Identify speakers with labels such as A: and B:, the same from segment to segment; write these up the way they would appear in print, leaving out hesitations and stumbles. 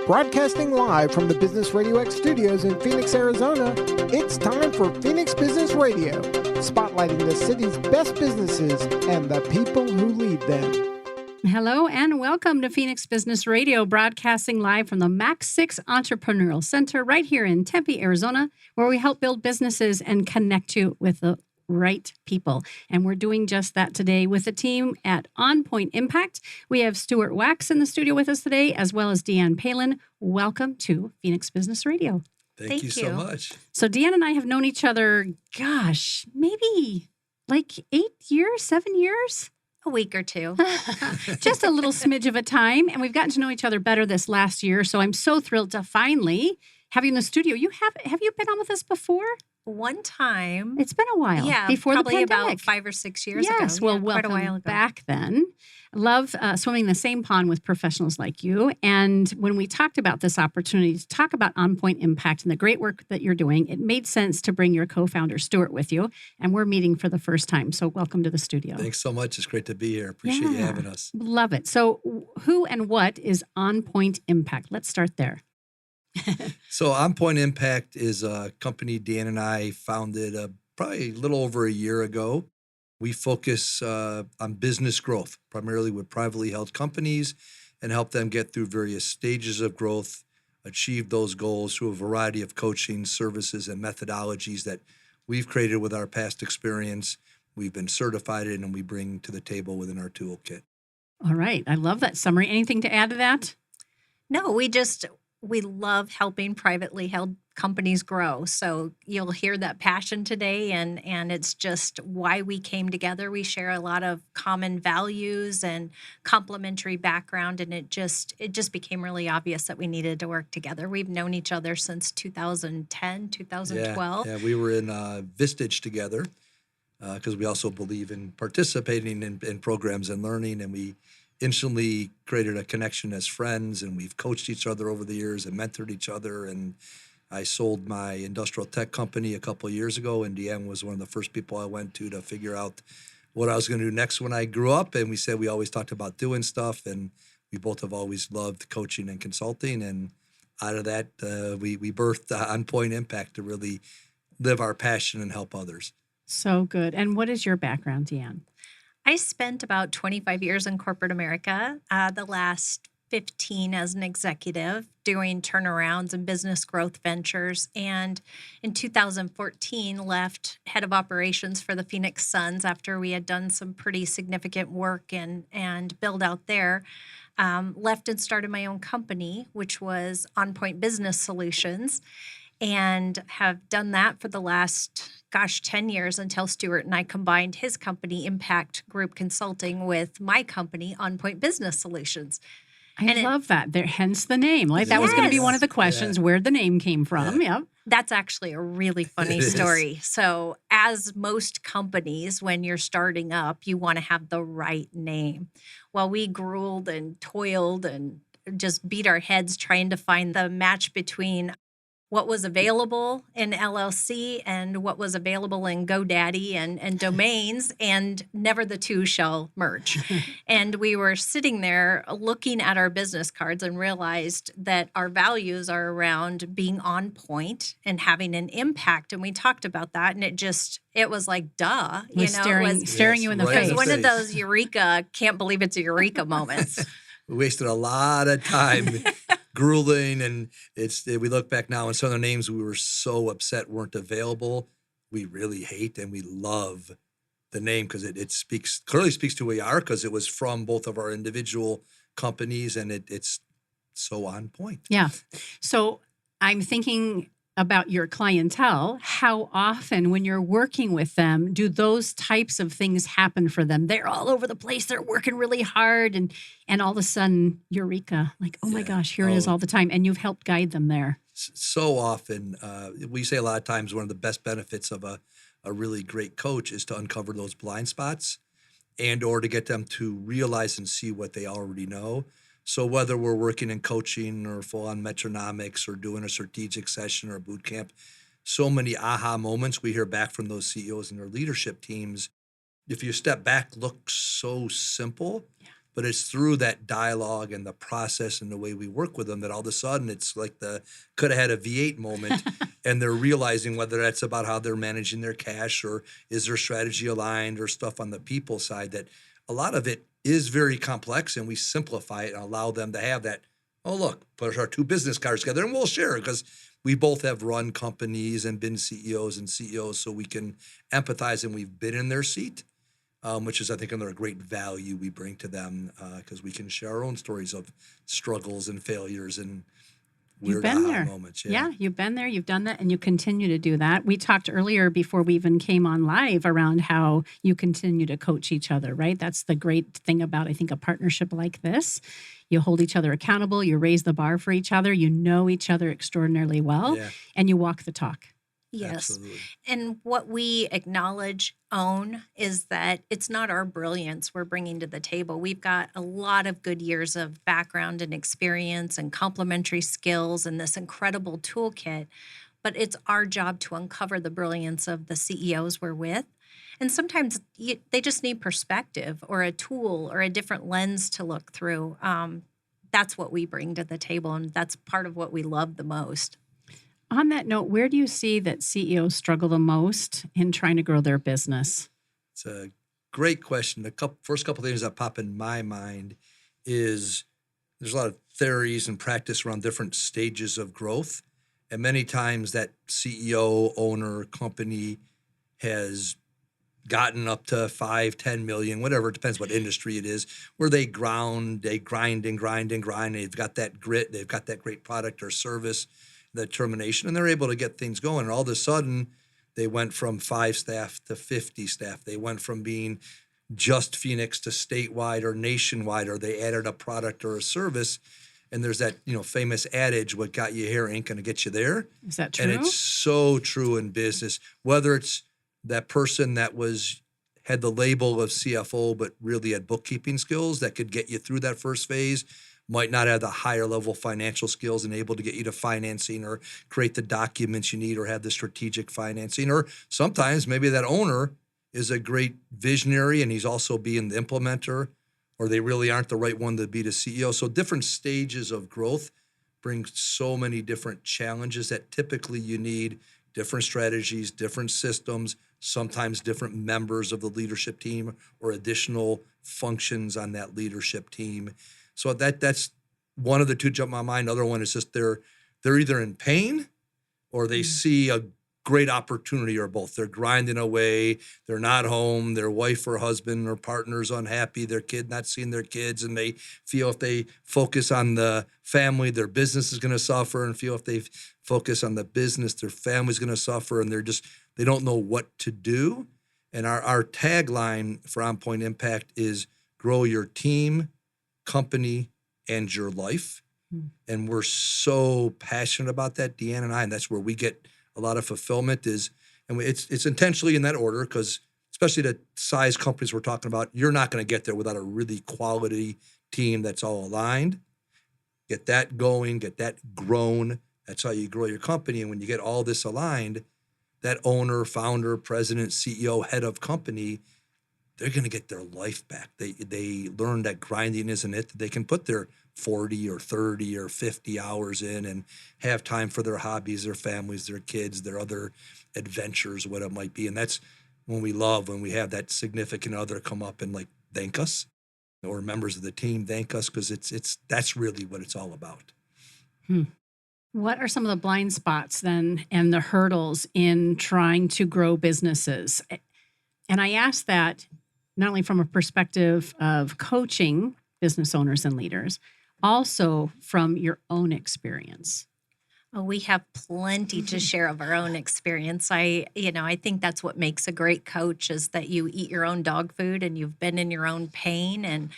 A: Broadcasting live from the Business RadioX studios in Phoenix, Arizona, it's time for Phoenix Business Radio, spotlighting the city's best businesses and the people who lead them.
B: Hello and welcome to Phoenix Business Radio, broadcasting live from the Max 6 Entrepreneurial Center right here in Tempe, Arizona, where we help build businesses and connect you with the right people. And we're doing just that today with the team at On Point Impact. We have Stuart Wachs in the studio with us today, as well as DeeAnn Palin. Welcome to Phoenix Business Radio.
C: Thank you so much.
B: So DeeAnn and I have known each other, maybe like 8 years, 7 years?
D: A week or two.
B: Just a little smidge of a time. And we've gotten to know each other better this last year. So I'm so thrilled to finally have you in the studio. Have you been on with us before?
D: One time.
B: It's been a while.
D: Yeah,
B: before
D: probably
B: the pandemic.
D: about 5 or 6 years ago.
B: Yes, well,
D: quite a while
B: welcome
D: ago.
B: back then. Love swimming in the same pond with professionals like you. And when we talked about this opportunity to talk about On Point Impact and the great work that you're doing, it made sense to bring your co-founder, Stuart, with you. And we're meeting for the first time. So welcome to the studio.
C: Thanks so much. It's great to be here. Appreciate you having us.
B: Love it. So who and what is On Point Impact? Let's start there.
C: So On Point Impact is a company DeeAnn and I founded probably a little over a year ago. We focus on business growth, primarily with privately held companies, and help them get through various stages of growth, achieve those goals through a variety of coaching services and methodologies that we've created with our past experience. We've been certified in and we bring to the table within our toolkit.
B: All right. I love that summary. Anything to add to that?
D: No, we love helping privately held companies grow. So you'll hear that passion today, and it's just why we came together. We share a lot of common values and complementary background, and it just became really obvious that we needed to work together. We've known each other since 2010, 2012.
C: Yeah, we were in Vistage together because we also believe in participating in programs and learning, and we instantly created a connection as friends, and we've coached each other over the years and mentored each other. And I sold my industrial tech company a couple of years ago, and DeeAnn was one of the first people I went to figure out what I was going to do next when I grew up. And we said we always talked about doing stuff, and we both have always loved coaching and consulting. And out of that, we birthed On Point Impact to really live our passion and help others.
B: So good. And what is your background, DeeAnn?
D: I spent about 25 years in corporate America, the last 15 as an executive, doing turnarounds and business growth ventures. And in 2014, left head of operations for the Phoenix Suns after we had done some pretty significant work and build out there. Left and started my own company, which was On Point Business Solutions, and have done that for the last 10 years until Stuart and I combined his company, Impact Group Consulting, with my company, On Point Business Solutions.
B: I love that. Hence the name. Like that was going to be one of the questions, where the name came from. Yeah. Yep.
D: That's actually a really funny story. So as most companies, when you're starting up, you want to have the right name. Well, we grueled and toiled and just beat our heads trying to find the match between what was available in LLC and what was available in GoDaddy and domains, and never the two shall merge. And we were sitting there looking at our business cards and realized that our values are around being on point and having an impact. And we talked about that, and it was like, duh.
B: Staring you in the face.
D: It was one of those eureka, can't believe it's a eureka moments.
C: We wasted a lot of time grueling, and we look back now and some of the names we were so upset weren't available. We really hate and we love the name because it clearly speaks to who we are, because it was from both of our individual companies, and it's so on point.
B: Yeah. So I'm thinking about your clientele. How often when you're working with them, do those types of things happen for them? They're all over the place. They're working really hard, and all of a sudden, eureka, like, oh my gosh, here it is all the time. And you've helped guide them there.
C: So often, we say a lot of times one of the best benefits of a really great coach is to uncover those blind spots and or to get them to realize and see what they already know. So whether we're working in coaching or full-on metronomics or doing a strategic session or a boot camp, so many aha moments we hear back from those CEOs and their leadership teams. If you step back, look so simple, but it's through that dialogue and the process and the way we work with them that all of a sudden it's like the could have had a V8 moment, and they're realizing whether that's about how they're managing their cash or is their strategy aligned or stuff on the people side, that a lot of it is very complex, and we simplify it and allow them to have that, oh, look, put our two business cards together and we'll share, because we both have run companies and been CEOs and CEOs, so we can empathize and we've been in their seat, which is, I think, another great value we bring to them, because we can share our own stories of struggles and failures and weird aha moments.
B: Yeah, you've been there, you've done that, and you continue to do that. We talked earlier before we even came on live around how you continue to coach each other, right? That's the great thing about, I think, a partnership like this. You hold each other accountable, you raise the bar for each other, you know each other extraordinarily well, and you walk the talk.
D: Yes.
C: Absolutely.
D: And what we acknowledge, own, is that it's not our brilliance we're bringing to the table. We've got a lot of good years of background and experience and complementary skills and this incredible toolkit, but it's our job to uncover the brilliance of the CEOs we're with. And sometimes they just need perspective or a tool or a different lens to look through. That's what we bring to the table, and that's part of what we love the most.
B: On that note, where do you see that CEOs struggle the most in trying to grow their business?
C: It's a great question. The first couple of things that pop in my mind is there's a lot of theories and practice around different stages of growth. And many times that CEO, owner, company has gotten up to 5, 10 million, whatever, it depends what industry it is, where they grind and grind and grind. They've got that grit, they've got that great product or service, the determination, and they're able to get things going. And all of a sudden, they went from 5 staff to 50 staff. They went from being just Phoenix to statewide or nationwide, or they added a product or a service. And there's that, famous adage, what got you here ain't going to get you there.
B: Is that true?
C: And it's so true in business, whether it's that person that had the label of CFO, but really had bookkeeping skills that could get you through that first phase, might not have the higher level financial skills and able to get you to financing or create the documents you need or have the strategic financing. Or sometimes maybe that owner is a great visionary and he's also being the implementer, or they really aren't the right one to be the CEO. So different stages of growth bring so many different challenges that typically you need different strategies, different systems, sometimes different members of the leadership team or additional functions on that leadership team. So that's one of the two jump in my mind. Other one is just they're either in pain or they see a great opportunity, or both. They're grinding away. They're not home. Their wife or husband or partner's unhappy. Their kid not seeing their kids, and they feel if they focus on the family, their business is going to suffer, and feel if they focus on the business, their family's going to suffer, and they don't know what to do. And our tagline for On Point Impact is grow your team, company, and your life. And we're so passionate about that, DeeAnn and I, and that's where we get a lot of fulfillment it's intentionally in that order, because especially the size companies we're talking about, you're not going to get there without a really quality team that's all aligned. Get that going, get that grown. That's how you grow your company. And when you get all this aligned, that owner, founder, president, CEO, head of company, they're going to get their life back. They learn that grinding isn't it. They can put their 40 or 30 or 50 hours in and have time for their hobbies, their families, their kids, their other adventures, what it might be. And that's when we have that significant other come up and thank us, or members of the team thank us, because that's really what it's all about.
B: What are some of the blind spots then and the hurdles in trying to grow businesses? And I ask that not only from a perspective of coaching business owners and leaders, also from your own experience.
D: Oh, we have plenty to share of our own experience. I think that's what makes a great coach, is that you eat your own dog food and you've been in your own pain. And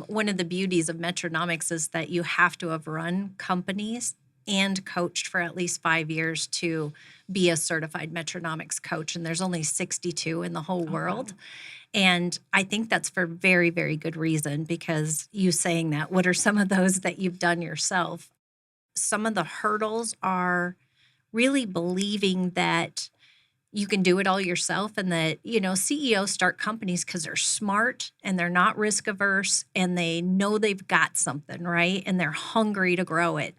D: one of the beauties of Metronomics is that you have to have run companies and coached for at least 5 years to be a certified Metronomics coach. And there's only 62 in the whole world. And I think that's for very, very good reason, because you saying that, what are some of those that you've done yourself? Some of the hurdles are really believing that you can do it all yourself, and that, CEOs start companies because they're smart and they're not risk averse and they know they've got something, right? And they're hungry to grow it.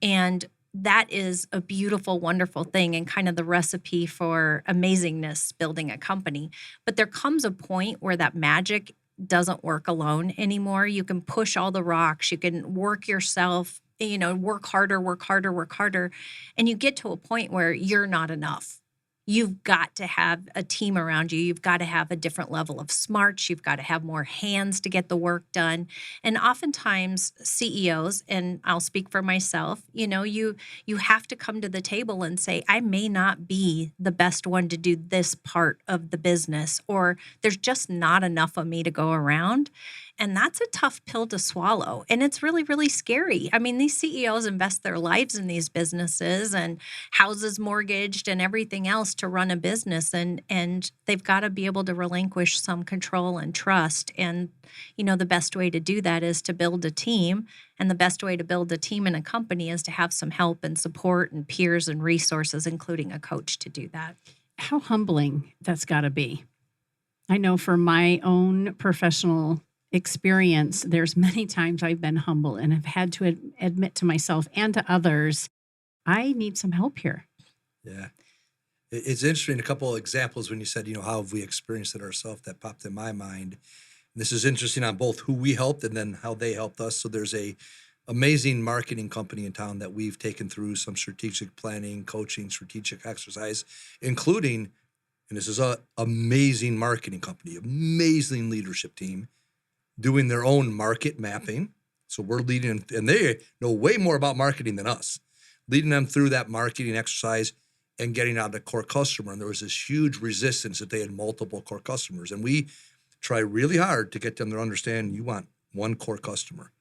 D: And that is a beautiful, wonderful thing, and kind of the recipe for amazingness building a company. But there comes a point where that magic doesn't work alone anymore. You can push all the rocks, you can work yourself, work harder, work harder, work harder. And you get to a point where you're not enough. You've got to have a team around you. You've got to have a different level of smarts. You've got to have more hands to get the work done. And oftentimes CEOs, and I'll speak for myself, you have to come to the table and say, I may not be the best one to do this part of the business, or there's just not enough of me to go around. And that's a tough pill to swallow. And it's really, really scary. I mean, these CEOs invest their lives in these businesses and houses mortgaged and everything else to run a business. And they've got to be able to relinquish some control and trust. And, the best way to do that is to build a team. And the best way to build a team in a company is to have some help and support and peers and resources, including a coach, to do that.
B: How humbling that's got to be. I know for my own professional experience, there's many times I've been humble and have had to admit to myself and to others, I need some help here.
C: Yeah. It's interesting, a couple of examples when you said, how have we experienced it ourselves, that popped in my mind. This is interesting on both who we helped and then how they helped us. So there's a amazing marketing company in town that we've taken through some strategic planning, coaching, strategic exercise, including, and this is an amazing marketing company, amazing leadership team, doing their own market mapping. So we're leading, and they know way more about marketing than us, leading them through that marketing exercise and getting out the core customer. And there was this huge resistance that they had multiple core customers. And we try really hard to get them to understand you want one core customer.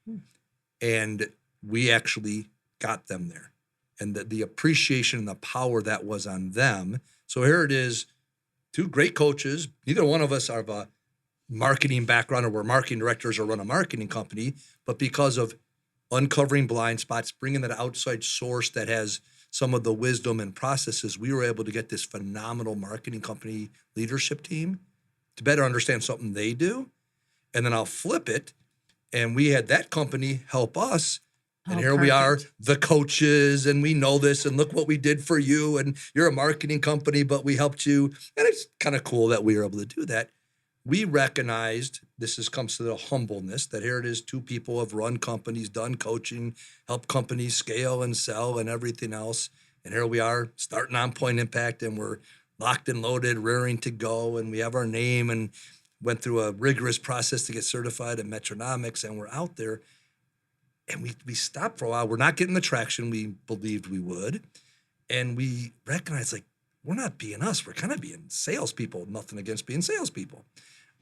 C: And we actually got them there. And the appreciation and the power that was on them. So here it is, two great coaches. Neither one of us are of a marketing background, or we're marketing directors or run a marketing company, but because of uncovering blind spots, bringing that outside source that has some of the wisdom and processes, we were able to get this phenomenal marketing company leadership team to better understand something they do. And then I'll flip it, and we had that company help us. And here we are, the coaches, and we know this, and look what we did for you, and you're a marketing company, but we helped you. And it's kind of cool that we were able to do that. We recognized, comes to the humbleness, that here it is, two people have run companies, done coaching, helped companies scale and sell and everything else. And here we are starting on Point Impact, and we're locked and loaded, rearing to go. And we have our name and went through a rigorous process to get certified in metronomics, and we're out there. And we stopped for a while. We're not getting the traction we believed we would. And we recognized, we're not being us. We're kind of being salespeople. Nothing against being salespeople.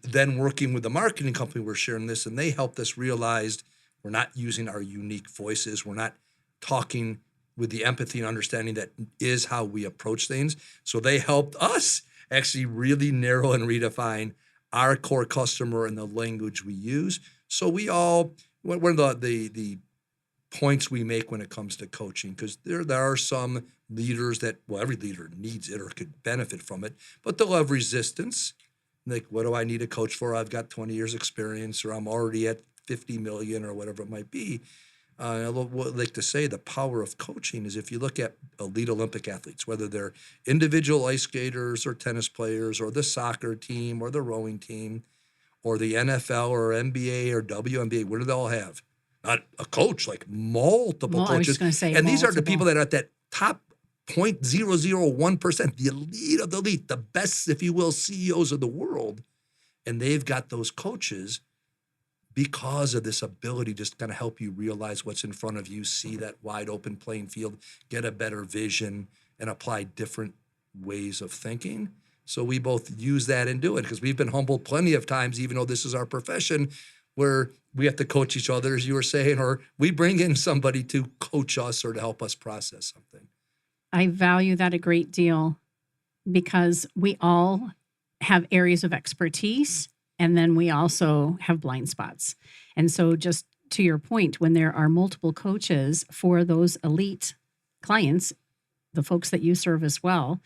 C: Then working with the marketing company, we're sharing this, and they helped us realize we're not using our unique voices. We're not talking with the empathy and understanding that is how we approach things. So they helped us actually really narrow and redefine our core customer and the language we use. So we all, one of the points we make when it comes to coaching, because there are some leaders that, every leader needs it or could benefit from it, but they'll have resistance. What do I need a coach for? I've got 20 years experience, or I'm already at 50 million or whatever it might be. I like to say the power of coaching is if you look at elite Olympic athletes, whether they're individual ice skaters or tennis players or the soccer team or the rowing team or the NFL or NBA or WNBA, what do they all have? Not a coach, multiple coaches.
B: I was just going to say,
C: and these are the people that are at that top 0.001%, the elite of the elite, the best, if you will, CEOs of the world. And they've got those coaches because of this ability to just kind of help you realize what's in front of you, see that wide open playing field, get a better vision, and apply different ways of thinking. So we both use that and do it, because we've been humbled plenty of times, even though this is our profession, where we have to coach each other, as you were saying, or we bring in somebody to coach us or to help us process something.
B: I value that a great deal, because we all have areas of expertise, and then we also have blind spots. And so just to your point, when there are multiple coaches for those elite clients, the folks that you serve as well,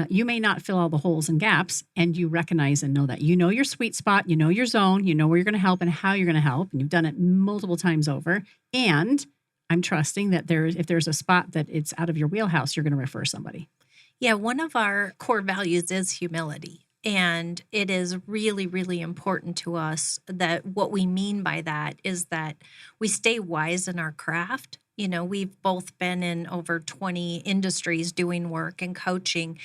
B: you may not fill all the holes and gaps, and you recognize and know that. You know your sweet spot, you know your zone, you know where you're going to help and how you're going to help, and you've done it multiple times over. And I'm trusting that if there's a spot that it's out of your wheelhouse, you're going to refer somebody.
D: Yeah, one of our core values is humility. And it is really, really important to us that what we mean by that is that we stay wise in our craft. You know, we've both been in over 20 industries doing work and coaching.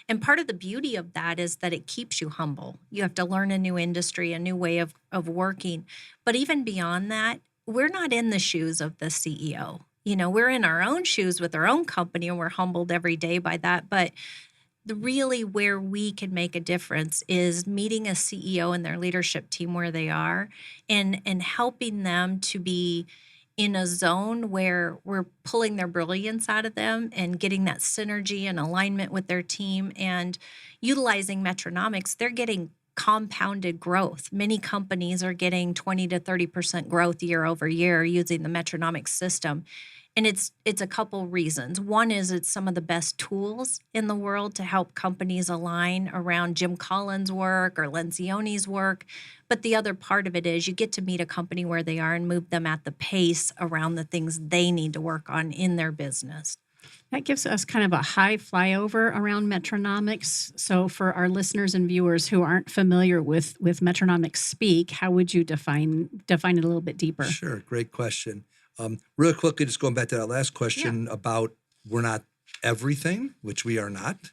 D: And part of the beauty of that is that it keeps you humble. You have to learn a new industry, a new way of working. But even beyond that, we're not in the shoes of the CEO. You know, we're in our own shoes with our own company, and we're humbled every day by that. But really where we can make a difference is meeting a CEO and their leadership team where they are and helping them to be in a zone where we're pulling their brilliance out of them and getting that synergy and alignment with their team and utilizing Metronomics. They're getting compounded growth. Many companies are getting 20 to 30% growth year over year using the Metronomics system. And it's a couple reasons. One is it's some of the best tools in the world to help companies align around Jim Collins' work or Lencioni's work. But the other part of it is you get to meet a company where they are and move them at the pace around the things they need to work on in their business.
B: That gives us kind of a high flyover around Metronomics. So for our listeners and viewers who aren't familiar with Metronomics speak, how would you define it a little bit deeper?
C: Sure, great question. Real quickly, just going back to that last question about we're not everything, which we are not.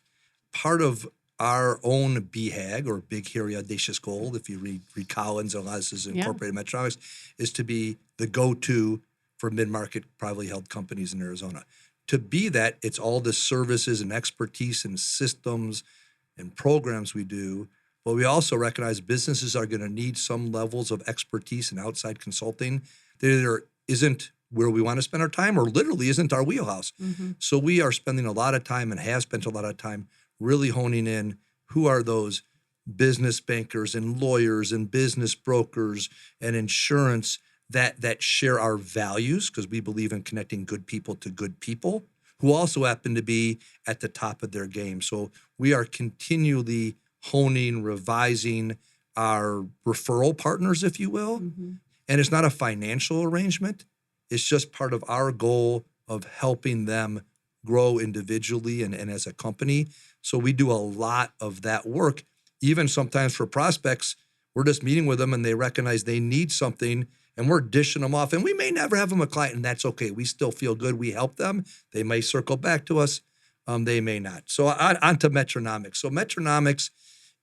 C: Part of our own BHAG, or Big, Hairy, Audacious Goal, if you read Collins, and this is incorporated Metronomics, is to be the go-to for mid-market privately held companies in Arizona. To be that, it's all the services and expertise and systems and programs we do, but we also recognize businesses are going to need some levels of expertise and outside consulting that either isn't where we want to spend our time or literally isn't our wheelhouse. Mm-hmm. So we are spending a lot of time and have spent a lot of time really honing in who are those business bankers and lawyers and business brokers and insurance that share our values, because we believe in connecting good people to good people who also happen to be at the top of their game. So we are continually honing, revising our referral partners, if you will. Mm-hmm. And it's not a financial arrangement. It's just part of our goal of helping them grow individually and as a company. So we do a lot of that work. Even sometimes for prospects, we're just meeting with them and they recognize they need something and we're dishing them off. And we may never have them a client, and that's okay. We still feel good. We help them. They may circle back to us. They may not. So on to Metronomics. So Metronomics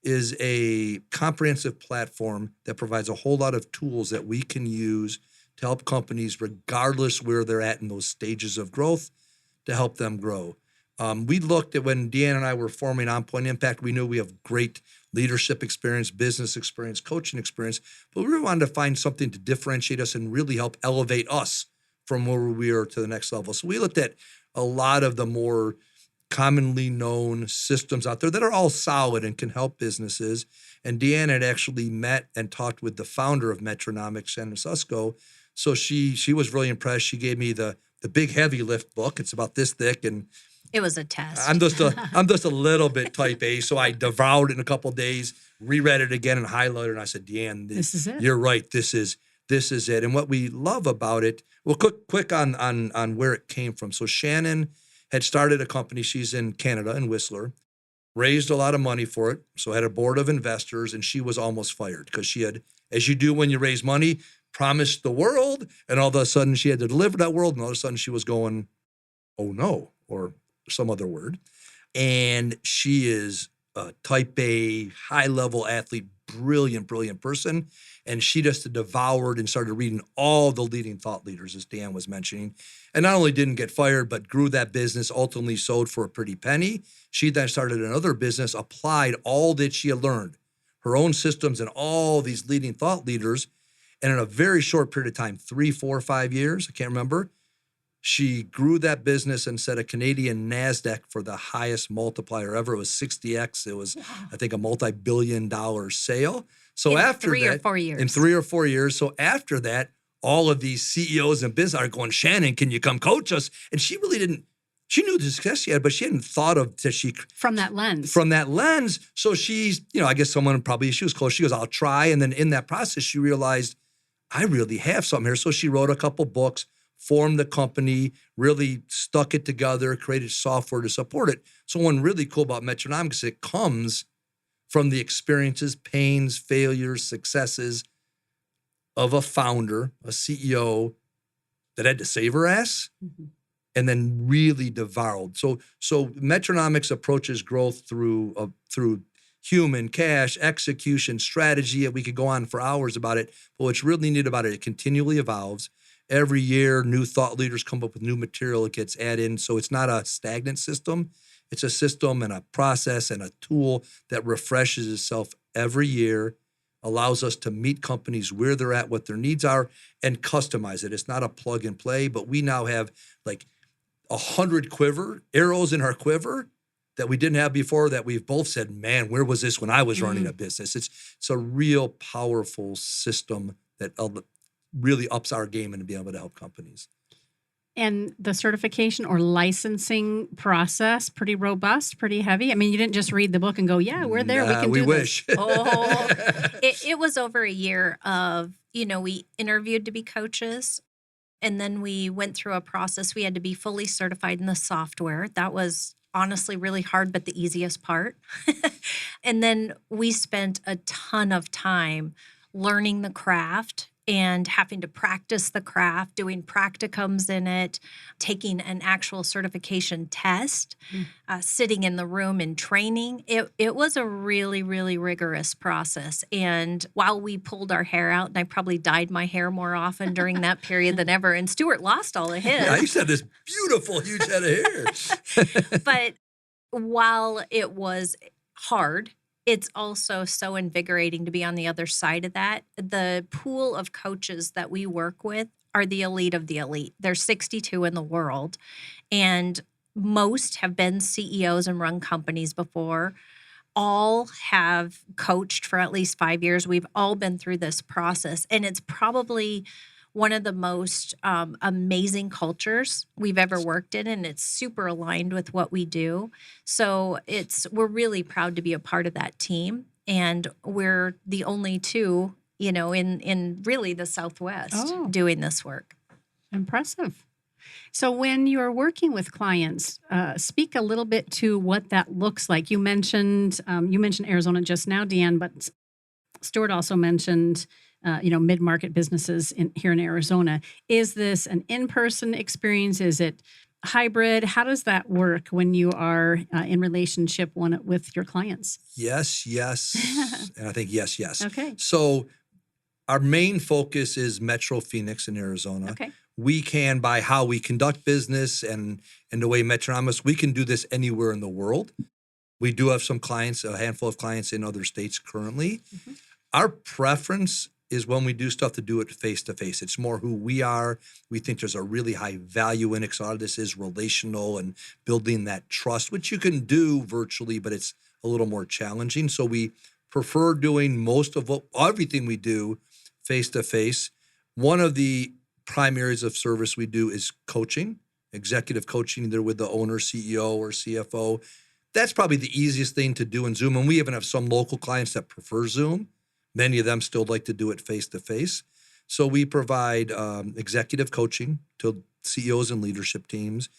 C: is a comprehensive platform that provides a whole lot of tools that we can use to help companies, regardless where they're at in those stages of growth, to help them grow. We looked at when DeeAnn and I were forming On Point Impact, we knew we have great leadership experience, business experience, coaching experience, but we really wanted to find something to differentiate us and really help elevate us from where we are to the next level. So we looked at a lot of the more commonly known systems out there that are all solid and can help businesses. And DeeAnn had actually met and talked with the founder of Metronomics, Shannon Susko. So she was really impressed. She gave me the big heavy lift book. It's about this thick, and
D: it was a test.
C: I'm just a little bit type A, so I devoured it in a couple of days, reread it again and highlighted it, and I said, DeeAnn,
B: this is it.
C: You're right. This is it. And what we love about it, well, quick on where it came from. So Shannon had started a company. She's in Canada, in Whistler, raised a lot of money for it, so had a board of investors, and she was almost fired because she had, as you do when you raise money, promised the world, and all of a sudden she had to deliver that world, and all of a sudden she was going, oh no, or some other word. And she is a type A, high-level athlete, brilliant person. And she just devoured and started reading all the leading thought leaders, as DeeAnn was mentioning. And not only didn't get fired, but grew that business, ultimately sold for a pretty penny. She then started another business, applied all that she had learned, her own systems and all these leading thought leaders. And in a very short period of time, 3, 4, 5 years, I can't remember, she grew that business and set a Canadian NASDAQ for the highest multiplier ever. It was 60X. It was, I think, a multi-billion-dollar sale. So
D: in
C: after
D: 3
C: that,
D: or 4 years.
C: In 3 or 4 years. So after that, all of these CEOs and business are going, Shannon, can you come coach us? And she she knew the success she had, but she hadn't thought of that she
B: From that lens.
C: From that lens. So she's, I guess she was close. She goes, I'll try. And then in that process, she realized I really have something here. So she wrote a couple books, formed the company, really stuck it together, created software to support it. So one really cool about Metronomics, it comes from the experiences, pains, failures, successes of a founder, a CEO that had to save her ass and then really devoured. So Metronomics approaches growth through human, cash, execution, strategy. We could go on for hours about it, but what's really neat about it continually evolves. Every year, new thought leaders come up with new material. It gets added in. So it's not a stagnant system. It's a system and a process and a tool that refreshes itself every year, allows us to meet companies where they're at, what their needs are, and customize it. It's not a plug and play, but we now have like 100 arrows in our quiver that we didn't have before, that we've both said, man, where was this when I was running a business? It's a real powerful system that really ups our game and be able to help companies.
B: And the certification or licensing process, pretty robust, pretty heavy. I mean, you didn't just read the book and go, yeah, we're there. We can do
C: wish.
B: This.
D: Oh, it was over a year of, we interviewed to be coaches, and then we went through a process. We had to be fully certified in the software. That was honestly really hard, but the easiest part. And then we spent a ton of time learning the craft and having to practice the craft, doing practicums in it, taking an actual certification test, sitting in the room and training. It was a really, really rigorous process. And while we pulled our hair out, and I probably dyed my hair more often during that period than ever, and Stuart lost all of his.
C: Yeah, you said this beautiful, huge head of hair.
D: But while it was hard, it's also so invigorating to be on the other side of that. The pool of coaches that we work with are the elite of the elite. There's 62 in the world, and most have been CEOs and run companies before. All have coached for at least 5 years. We've all been through this process, and it's probably one of the most amazing cultures we've ever worked in, and it's super aligned with what we do. So we're really proud to be a part of that team, and we're the only two, in really the Southwest doing this work.
B: Impressive. So when you're working with clients, speak a little bit to what that looks like. You mentioned Arizona just now, DeeAnn, but Stuart also mentioned mid-market businesses here in Arizona. Is this an in-person experience? Is it hybrid? How does that work when you are in relationship with your clients?
C: Yes. And I think yes.
B: Okay.
C: So our main focus is Metro Phoenix in Arizona.
B: Okay.
C: We can, by how we conduct business and the way Metronomics, we can do this anywhere in the world. We do have some clients, a handful of clients in other states currently. Mm-hmm. Our preference is when we do stuff to do it face-to-face. It's more who we are. We think there's a really high value in it. So a lot of this is relational and building that trust, which you can do virtually, but it's a little more challenging. So we prefer doing everything we do face-to-face. One of the prime areas of service we do is coaching, executive coaching, either with the owner, CEO, or CFO. That's probably the easiest thing to do in Zoom. And we even have some local clients that prefer Zoom. Many of them still like to do it face-to-face. So we provide executive coaching to CEOs and leadership teams.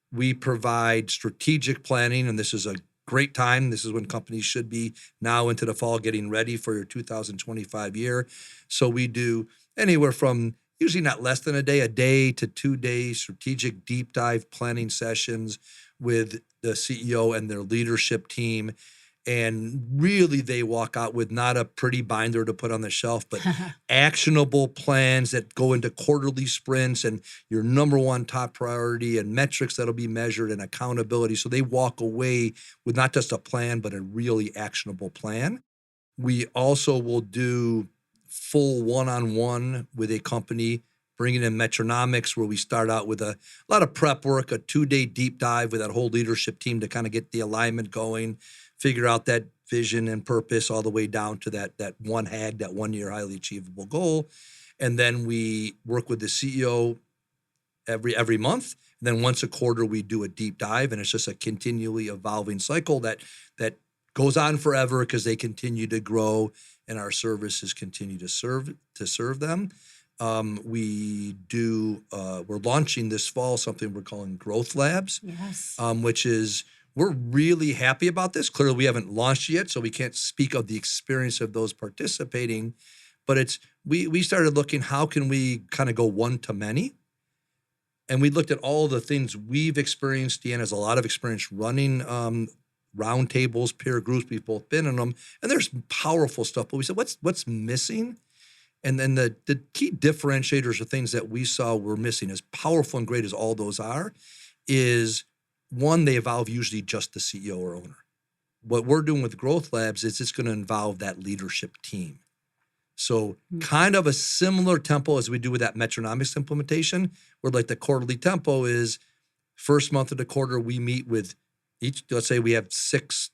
C: We provide strategic planning, and this is a great time. This is when companies should be now into the fall getting ready for your 2025 year. So we do anywhere from usually not less than a day to 2 days, strategic deep dive planning sessions with the CEO and their leadership team. And really, they walk out with not a pretty binder to put on the shelf, but actionable plans that go into quarterly sprints and your number one top priority and metrics that'll be measured and accountability. So they walk away with not just a plan, but a really actionable plan. We also will do full one-on-one with a company, bringing in Metronomics, where we start out with a lot of prep work, a 2-day deep dive with that whole leadership team to kind of get the alignment going, figure out that vision and purpose all the way down to that 1 year highly achievable goal. And then we work with the CEO every month. And then once a quarter, we do a deep dive, and it's just a continually evolving cycle that goes on forever because they continue to grow and our services continue to serve them. We're launching this fall something we're calling Growth Labs,
B: Yes.
C: which is, we're really happy about this. Clearly, we haven't launched yet, so we can't speak of the experience of those participating. But we started looking, how can we kind of go one to many? And we looked at all the things we've experienced. DeeAnn has a lot of experience running roundtables, peer groups. We've both been in them, and there's powerful stuff. But we said, what's missing? And then the key differentiators or things that we saw were missing, as powerful and great as all those are, is one, they involve usually just the CEO or owner. What we're doing with Growth Labs is it's going to involve that leadership team. So kind of a similar tempo as we do with that Metronomics implementation, where like the quarterly tempo is first month of the quarter, we meet with each, let's say we have 6-7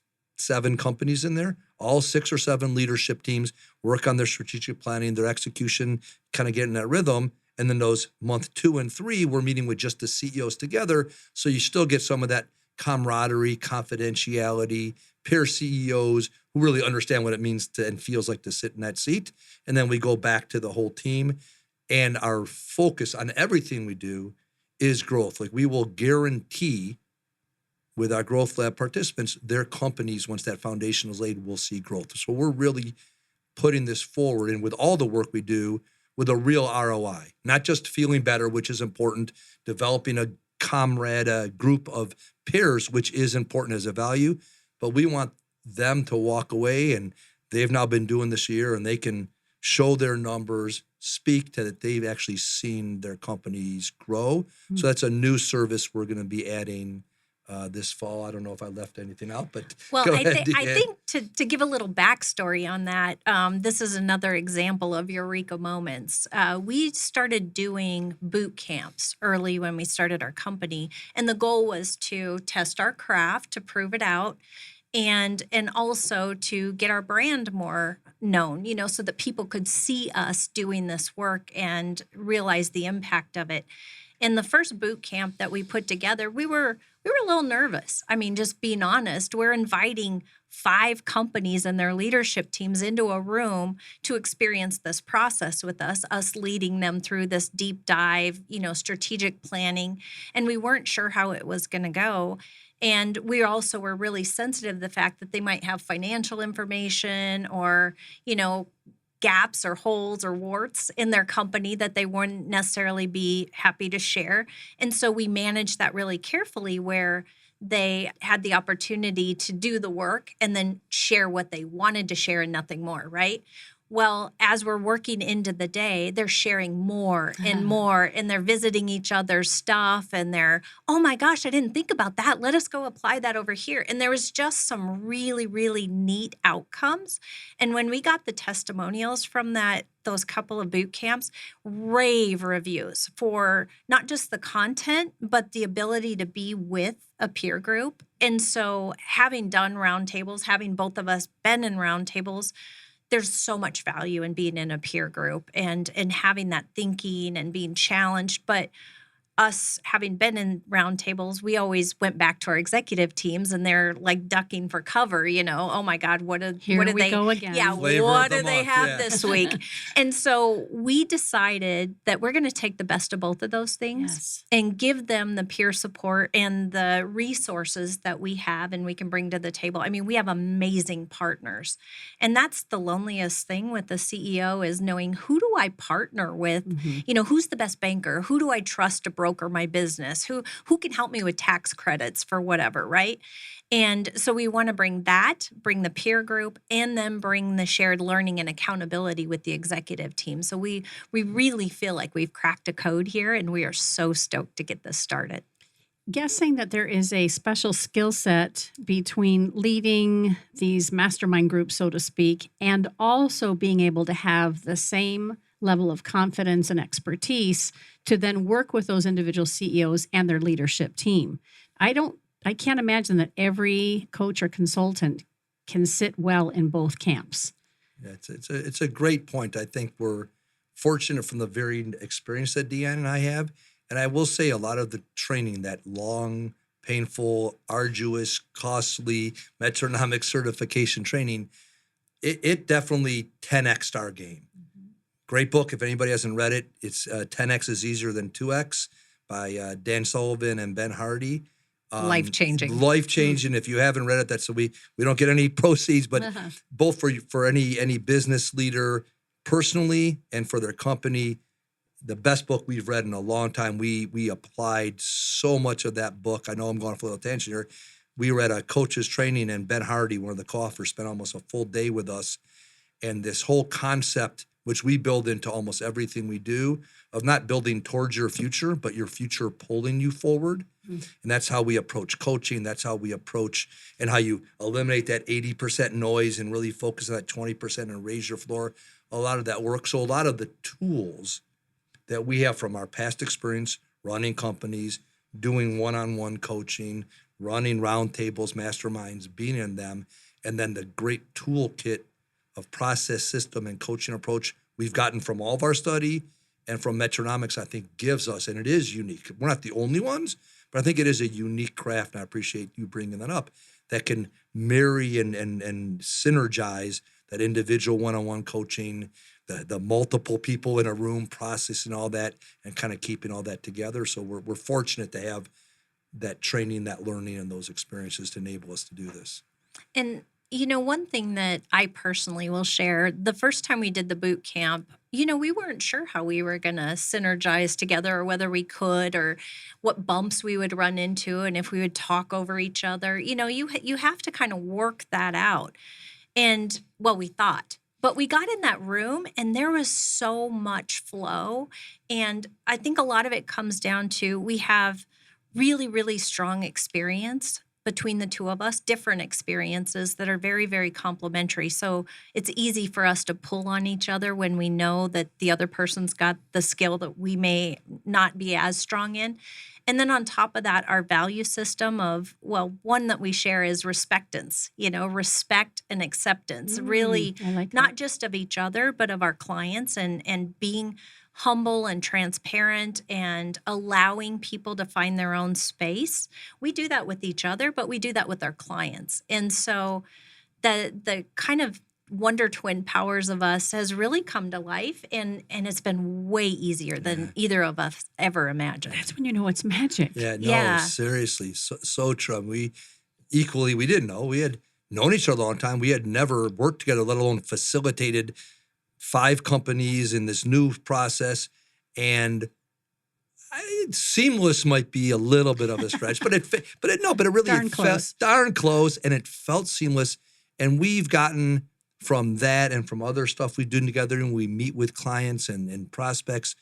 C: companies in there, all 6 or 7 leadership teams work on their strategic planning, their execution, kind of get in that rhythm. And then those month 2 and 3, we're meeting with just the CEOs together. So you still get some of that camaraderie, confidentiality, peer CEOs who really understand what it means to and feels like to sit in that seat. And then we go back to the whole team. And our focus on everything we do is growth. Like, we will guarantee with our Growth Lab participants, their companies, once that foundation is laid, will see growth. So we're really putting this forward, and with all the work we do, with a real ROI, not just feeling better, which is important, developing a comrade, a group of peers, which is important as a value, but we want them to walk away, and they've now been doing this year, and they can show their numbers, speak to that they've actually seen their companies grow. So that's a new service we're going to be adding this fall. I don't know if I left anything out, but
D: well,
C: go
D: I
C: ahead,
D: think to give a little backstory on that, this is another example of Eureka moments. We started doing boot camps early when we started our company, and the goal was to test our craft, to prove it out, and also to get our brand more known, so that people could see us doing this work and realize the impact of it. In the first boot camp that we put together, we were a little nervous. I mean, just being honest, we're inviting 5 companies and their leadership teams into a room to experience this process with us leading them through this deep dive, strategic planning. And we weren't sure how it was going to go. And we also were really sensitive to the fact that they might have financial information or, gaps or holes or warts in their company that they wouldn't necessarily be happy to share. And so we managed that really carefully, where they had the opportunity to do the work and then share what they wanted to share and nothing more, right? Well, as we're working into the day, they're sharing more and more, and they're visiting each other's stuff, and they're, oh my gosh, I didn't think about that. Let us go apply that over here. And there was just some really, really neat outcomes. And when we got the testimonials from those couple of boot camps, rave reviews for not just the content, but the ability to be with a peer group. And so having done roundtables, having both of us been in roundtables, there's so much value in being in a peer group and having that thinking and being challenged. But us having been in roundtables, we always went back to our executive teams, and they're like ducking for cover. Oh my God, what do they
B: go again?
D: Yeah,
C: Flavor
D: what
C: of the
D: do they
C: month,
D: have
C: yeah.
D: this week? And so we decided that we're going to take the best of both of those things and give them the peer support and the resources that we have and we can bring to the table. I mean, we have amazing partners, and that's the loneliest thing with the CEO, is knowing, who do I partner with? Who's the best banker? Who do I trust to broker my business? Who can help me with tax credits for whatever, right? And so we want to bring the peer group, and then bring the shared learning and accountability with the executive team. So we really feel like we've cracked a code here, and we are so stoked to get this started.
B: Guessing that there is a special skill set between leading these mastermind groups, so to speak, and also being able to have the same level of confidence and expertise to then work with those individual CEOs and their leadership team. I can't imagine that every coach or consultant can sit well in both camps.
C: Yeah, it's a great point. I think we're fortunate from the varied experience that DeeAnn and I have. And I will say a lot of the training, that long, painful, arduous, costly metronomic certification training, it definitely 10x'd our game. Great book. If anybody hasn't read it, it's 10X is Easier Than 2X by Dan Sullivan and Ben Hardy.
D: Life-changing.
C: Life-changing. If you haven't read it, that's so we don't get any proceeds, but both for any business leader personally and for their company, the best book we've read in a long time. We applied so much of that book. I know I'm going off a little tangent here. We were at a coach's training, and Ben Hardy, one of the co-authors, spent almost a full day with us. And this whole concept, which we build into almost everything we do, of not building towards your future, but your future pulling you forward. And that's how we approach coaching. That's how we approach and how you eliminate that 80% noise and really focus on that 20% and raise your floor. A lot of that work. So a lot of the tools that we have from our past experience, running companies, doing one-on-one coaching, running roundtables, masterminds, being in them, and then the great toolkit of process, system, and coaching approach we've gotten from all of our study and from Metronomics, I think gives us, and it is unique. We're not the only ones, but I think it is a unique craft, and I appreciate you bringing that up, that can marry and synergize that individual one-on-one coaching, the multiple people in a room processing all that and kind of keeping all that together. So we're fortunate to have that training, that learning, and those experiences to enable us to do this.
D: And, one thing that I personally will share, the first time we did the boot camp, we weren't sure how we were going to synergize together or whether we could or what bumps we would run into and if we would talk over each other. You have to kind of work that out. And, well, we thought. But we got in that room and there was so much flow. And I think a lot of it comes down to we have really, really strong experience between the two of us, different experiences that are very, very complementary. So it's easy for us to pull on each other when we know that the other person's got the skill that we may not be as strong in. And then on top of that, our value system of, well, one that we share is respectance, respect and acceptance, really
B: I like
D: not
B: that.
D: just of each other, but of our clients and being humble and transparent and allowing people to find their own space. We do that with each other, but we do that with our clients. And so the kind of wonder twin powers of us has really come to life, and it's been way easier than either of us ever imagined.
B: That's when you know it's magic.
C: Yeah, seriously, so true. We didn't know. We had known each other a long time. We had never worked together, let alone facilitated 5 companies in this new process. And seamless might be a little bit of a stretch, but it really felt darn close, and it felt seamless. And we've gotten from that and from other stuff we do together, and we meet with clients and prospects,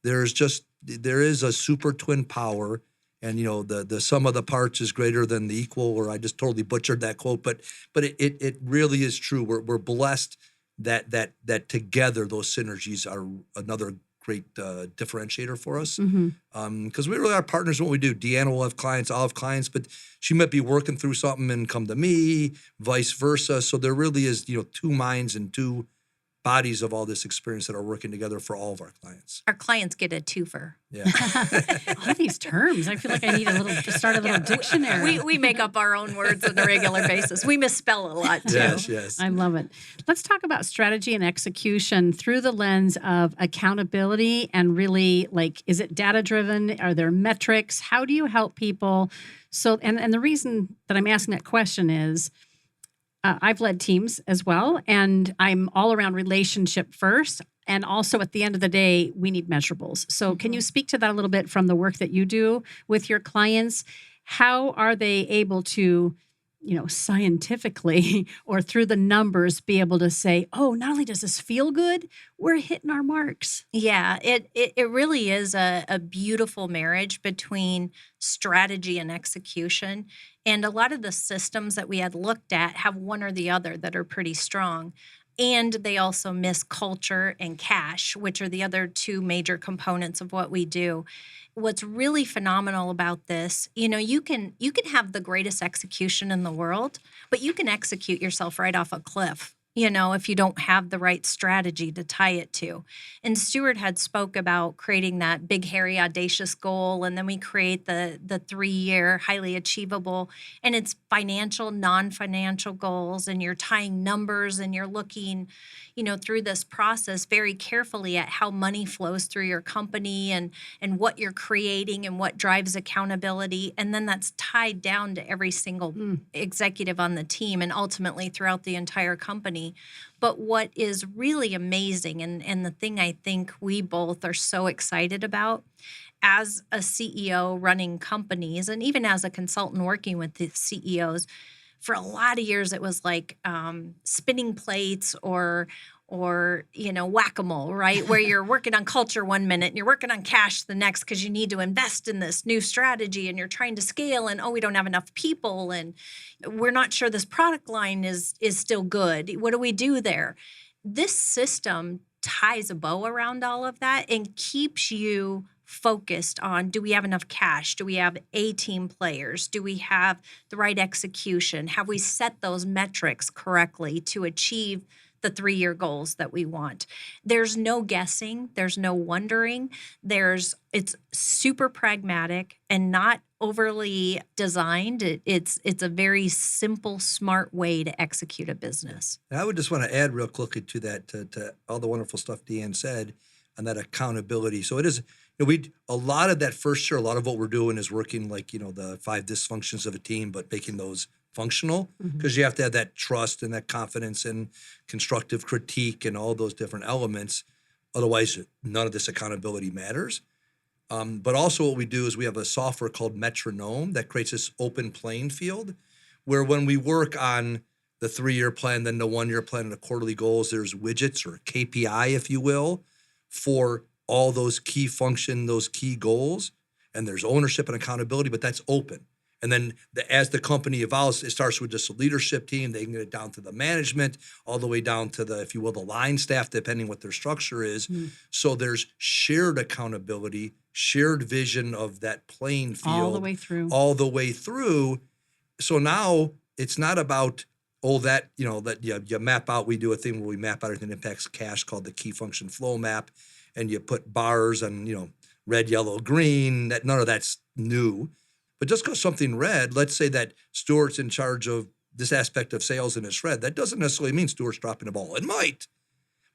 C: there is a super twin power, and the sum of the parts is greater than the equal. Or I just totally butchered that quote, but it really is true. We're blessed that together those synergies are another great differentiator for us. Because we really are partners in what we do. DeeAnn will have clients, I'll have clients, but she might be working through something and come to me, vice versa. So there really is, two minds and two bodies of all this experience that are working together for all of our clients.
D: Our clients get a twofer.
C: Yeah.
B: All these terms. I feel like I need to start a little dictionary.
D: We make up our own words on a regular basis. We misspell a lot too.
C: Yes.
B: I love it. Let's talk about strategy and execution through the lens of accountability and really, is it data driven? Are there metrics? How do you help people? So, and the reason that I'm asking that question is I've led teams as well, and I'm all around relationship first. And also at the end of the day, we need measurables. So can you speak to that a little bit from the work that you do with your clients? How are they able to, scientifically or through the numbers be able to say, oh, not only does this feel good, we're hitting our marks?
D: Yeah, it really is a beautiful marriage between strategy and execution. And a lot of the systems that we had looked at have one or the other that are pretty strong. And they also miss culture and cash, which are the other 2 major components of what we do. What's really phenomenal about this, you can have the greatest execution in the world, but you can execute yourself right off a cliff. if you don't have the right strategy to tie it to. And Stuart had spoke about creating that big, hairy, audacious goal, and then we create the 3-year, highly achievable, and it's financial, non-financial goals, and you're tying numbers, and you're looking, through this process very carefully at how money flows through your company and what you're creating and what drives accountability. And then that's tied down to every single executive on the team and ultimately throughout the entire company. But what is really amazing, and the thing I think we both are so excited about as a CEO running companies, and even as a consultant working with the CEOs, for a lot of years it was like spinning plates or whack-a-mole, right? Where you're working on culture one minute and you're working on cash the next because you need to invest in this new strategy and you're trying to scale and, we don't have enough people and we're not sure this product line is still good. What do we do there? This system ties a bow around all of that and keeps you focused on, do we have enough cash? Do we have A-team players? Do we have the right execution? Have we set those metrics correctly to achieve the 3-year goals that we want? There's no guessing. There's no wondering. It's super pragmatic and not overly designed. It's a very simple, smart way to execute a business.
C: And I would just want to add real quickly to that, to all the wonderful stuff DeeAnn said on that accountability. So it is, a lot of that first year, a lot of what we're doing is working like, the 5 dysfunctions of a team, but making those functional, because you have to have that trust and that confidence and constructive critique and all those different elements. Otherwise, none of this accountability matters. But also what we do is we have a software called Metronome that creates this open playing field where when we work on the 3-year plan, then the 1-year plan and the quarterly goals, there's widgets or KPI, if you will, for all those key function, those key goals. And there's ownership and accountability, but that's open. And then as the company evolves, it starts with just a leadership team. They can get it down to the management, all the way down to the, if you will, the line staff, depending what their structure is. So there's shared accountability, shared vision of that playing field.
B: All the way through.
C: All the way through. So now it's not about, that you map out. We do a thing where we map out everything that impacts cash called the key function flow map. And you put bars on, red, yellow, green. None of that's new. But just because something red, let's say that Stuart's in charge of this aspect of sales and it's red, that doesn't necessarily mean Stuart's dropping the ball. It might.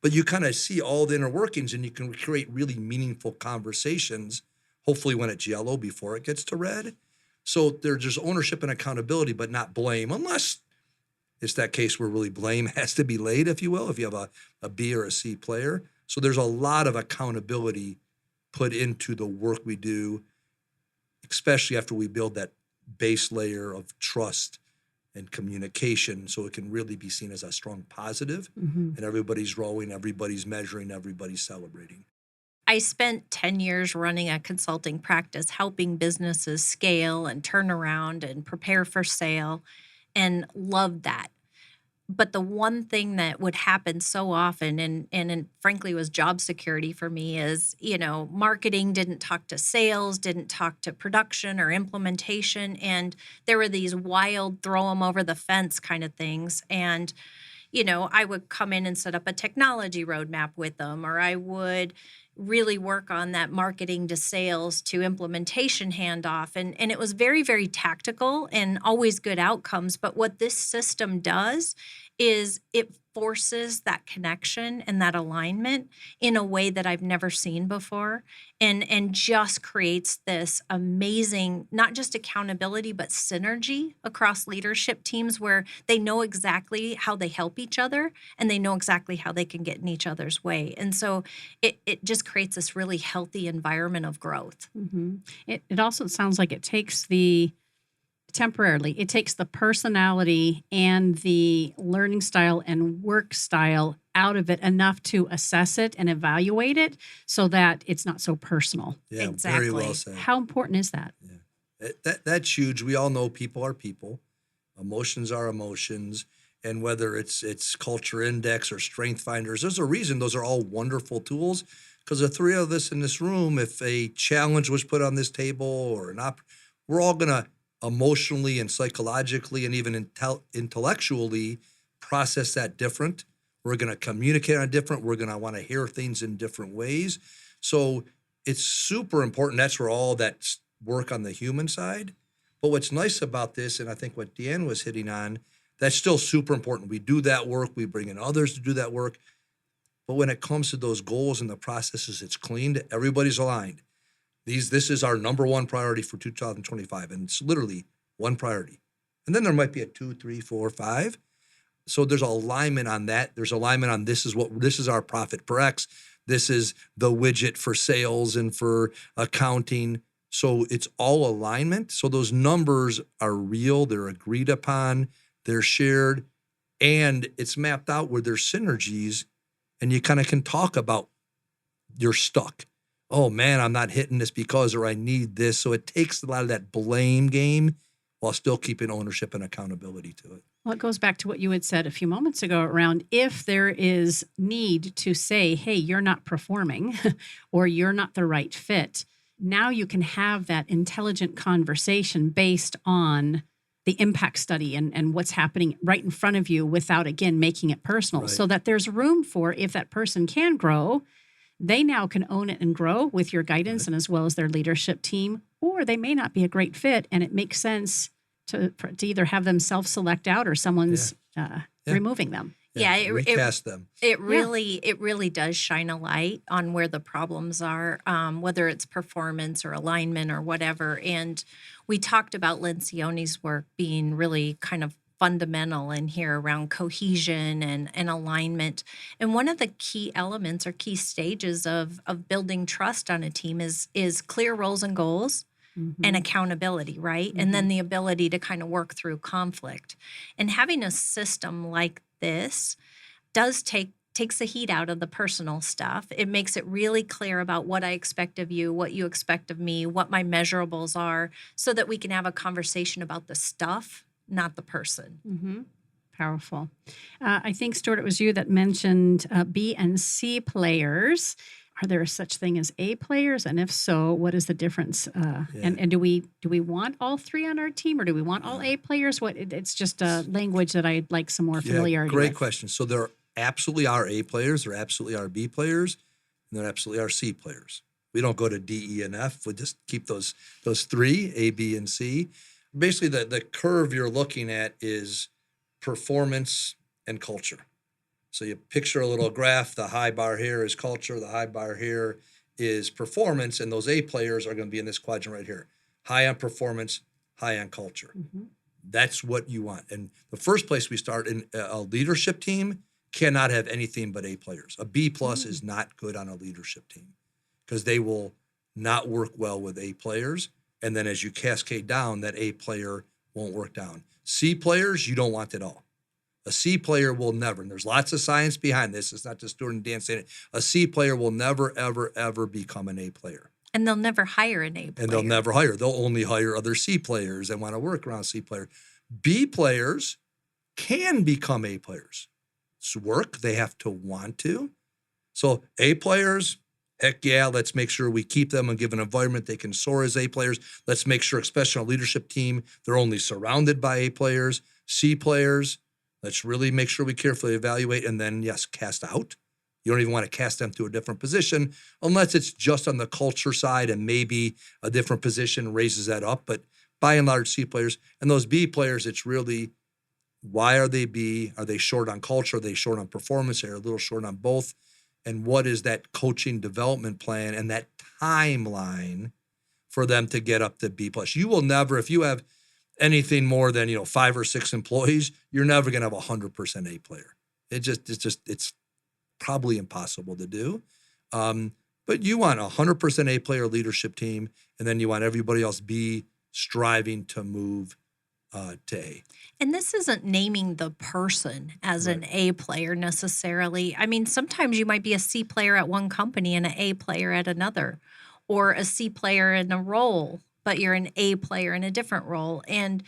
C: But you kind of see all the inner workings and you can create really meaningful conversations, hopefully when it's yellow before it gets to red. So there's ownership and accountability, but not blame, unless it's that case where really blame has to be laid, if you will, if you have a B or a C player. So there's a lot of accountability put into the work we do, especially after we build that base layer of trust and communication, so it can really be seen as a strong positive, and everybody's rowing, everybody's measuring, everybody's celebrating.
D: I spent 10 years running a consulting practice, helping businesses scale and turn around and prepare for sale, and loved that. But the one thing that would happen so often, and frankly was job security for me, is, marketing didn't talk to sales, didn't talk to production or implementation. And there were these wild throw them over the fence kind of things. And, I would come in and set up a technology roadmap with them, or I would really work on that marketing to sales to implementation handoff. And it was very, very tactical and always good outcomes. But what this system does is it forces that connection and that alignment in a way that I've never seen before, and just creates this amazing, not just accountability, but synergy across leadership teams where they know exactly how they help each other and they know exactly how they can get in each other's way. And so it just creates this really healthy environment of growth.
B: It also sounds like it takes the personality and the learning style and work style out of it enough to assess it and evaluate it so that it's not so personal.
C: Yeah,
D: exactly.
C: Very well said.
B: How important is that?
C: Yeah. That's huge. We all know people are people. Emotions are emotions. And whether it's Culture Index or Strength Finders, there's a reason those are all wonderful tools, because the 3 of us in this room, if a challenge was put on this table or we're all going to emotionally and psychologically and even intellectually process that different. We're going to communicate on different. We're going to want to hear things in different ways. So it's super important. That's where all that work on the human side. But what's nice about this, and I think what DeeAnn was hitting on, that's still super important. We do that work. We bring in others to do that work. But when it comes to those goals and the processes, it's cleaned. Everybody's aligned. This is our number one priority for 2025, and it's literally one priority. And then there might be a 2, 3, 4, 5. So there's alignment on that. There's alignment on this is our profit per X. This is the widget for sales and for accounting. So it's all alignment. So those numbers are real. They're agreed upon. They're shared, and it's mapped out where there's synergies, and you kind of can talk about you're stuck. Oh man, I'm not hitting this because, or I need this. So it takes a lot of that blame game while still keeping ownership and accountability to it.
B: Well, it goes back to what you had said a few moments ago around if there is need to say, hey, you're not performing or you're not the right fit. Now you can have that intelligent conversation based on the impact study and what's happening right in front of you without, again, making it personal,
C: Right.
B: so that there's room for, if that person can grow, they now can own it and grow with your guidance and as well as their leadership team, or they may not be a great fit, and it makes sense to either have them self-select out or someone's removing them.
D: Yeah,
C: recast them.
D: It really does shine a light on where the problems are, whether it's performance or alignment or whatever. And we talked about Lencioni's work being really kind of fundamental in here around cohesion and alignment. And one of the key elements or key stages of building trust on a team is clear roles and goals.
B: Mm-hmm.
D: And accountability, right? And then the ability to kind of work through conflict. And having a system like this takes the heat out of the personal stuff. It makes it really clear about what I expect of you, what you expect of me, what my measurables are, so that we can have a conversation about the stuff, not the person.
B: Mm-hmm. Powerful. I think, Stuart, it was you that mentioned B and C players. Are there such thing as A players? And if so, what is the difference? And do we want all three on our team, or do we want all A players? It's just a language that I'd like some more familiarity with.
C: Great question. So there absolutely are A players, there absolutely are B players, and there absolutely are C players. We don't go to D, E, and F. We just keep those three, A, B, and C. Basically, the curve you're looking at is performance and culture. So you picture a little graph. The high bar here is culture. The high bar here is performance. And those A players are going to be in this quadrant right here. High on performance, high on culture. Mm-hmm. That's what you want. And the first place we start in a leadership team cannot have anything but A players. A B plus is not good on a leadership team because they will not work well with A players. And then as you cascade down, that A player won't work down. C players, you don't want at all. A C player will never, and there's lots of science behind this. It's not just Stuart and DeeAnn saying it. A C player will never, ever, ever become an A player.
D: And they'll never hire an A player.
C: And they'll never hire. They'll only hire other C players and want to work around C players. B players can become A players. It's work. They have to want to. So A players, heck yeah, let's make sure we keep them and give an environment they can soar as A players. Let's make sure, especially on a leadership team, they're only surrounded by A players. C players, let's really make sure we carefully evaluate and then, yes, cast out. You don't even want to cast them to a different position unless it's just on the culture side and maybe a different position raises that up. But by and large, C players. And those B players, it's really, why are they B? Are they short on culture? Are they short on performance? Are they a little short on both? And what is that coaching development plan and that timeline for them to get up to B plus? You will never, if you have anything more than 5 or 6 employees, you're never going to have 100% A player. It's probably impossible to do. But you want 100% A player leadership team, and then you want everybody else be striving to move to A.
D: And this isn't naming the person as an A player necessarily. I mean, sometimes you might be a C player at one company and an A player at another, or a C player in a role, but you're an A player in a different role. And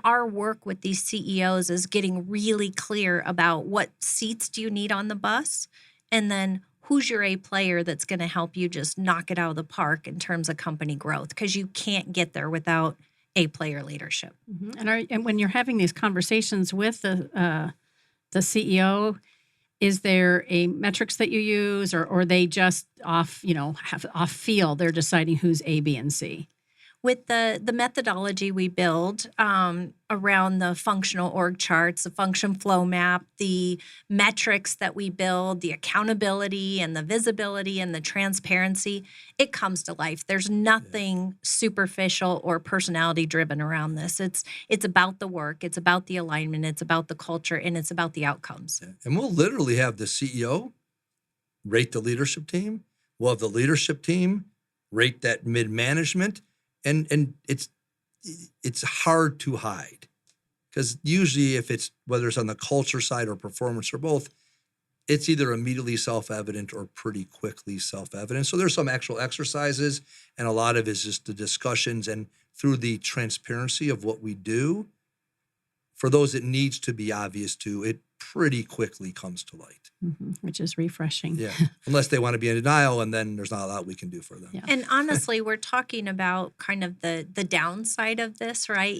D: our work with these CEOs is getting really clear about what seats do you need on the bus, and then who's your A player that's going to help you just knock it out of the park in terms of company growth, because you can't get there without A player leadership.
B: Mm-hmm. And when you're having these conversations with the CEO, Is there a metrics that you use, or they just have off feel? They're deciding who's A, B, and C.
D: With the methodology we build around the functional org charts, the function flow map, the metrics that we build, the accountability and the visibility and the transparency, it comes to life. There's nothing superficial or personality driven around this. It's about the work, it's about the alignment, it's about the culture, and it's about the outcomes.
C: Yeah. And we'll literally have the CEO rate the leadership team. We'll have the leadership team rate that mid-management. And it's hard to hide, because usually whether it's on the culture side or performance or both, it's either immediately self-evident or pretty quickly self-evident. So there's some actual exercises, and a lot of it is just the discussions, and through the transparency of what we do, for those it needs to be obvious to, it pretty quickly comes to light.
B: Which is refreshing.
C: Yeah, unless they want to be in denial, and then there's not a lot we can do for them.
B: Yeah.
D: And honestly, we're talking about kind of the downside of this, right?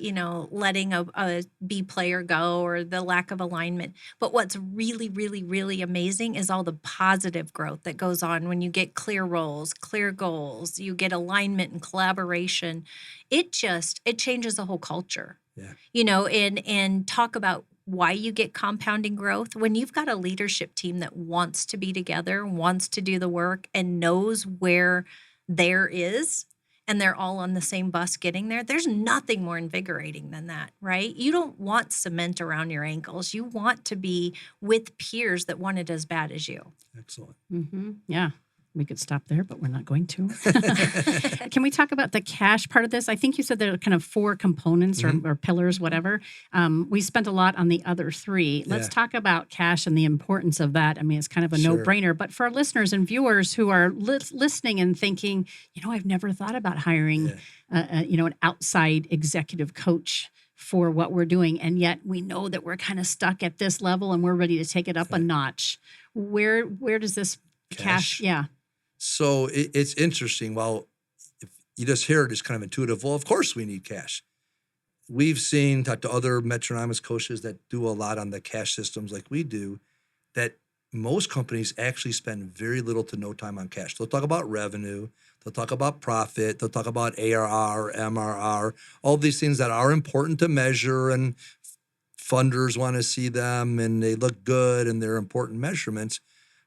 D: Letting a B player go, or the lack of alignment. But what's really, really, really amazing is all the positive growth that goes on when you get clear roles, clear goals, you get alignment and collaboration. It changes the whole culture.
C: Yeah.
D: And talk about why you get compounding growth. When you've got a leadership team that wants to be together, wants to do the work, and knows where there is, and they're all on the same bus getting there, there's nothing more invigorating than that, right? You don't want cement around your ankles. You want to be with peers that want it as bad as you.
C: Excellent.
B: Yeah. We could stop there, but we're not going to. Can we talk about the cash part of this? I think you said there are kind of 4 components or pillars, whatever. We spent a lot on the other 3. Let's talk about cash and the importance of that. I mean, it's kind of a no-brainer. But for our listeners and viewers who are listening and thinking, I've never thought about hiring, an outside executive coach for what we're doing, and yet we know that we're kind of stuck at this level and we're ready to take it up a notch. Where does this cash? Yeah.
C: So it's interesting. Well, if you just hear it as kind of intuitive, well, of course we need cash. We've talked to other metronomist coaches that do a lot on the cash systems like we do, that most companies actually spend very little to no time on cash. They'll talk about revenue, they'll talk about profit, they'll talk about ARR, MRR, all these things that are important to measure, and funders want to see them, and they look good, and they're important measurements.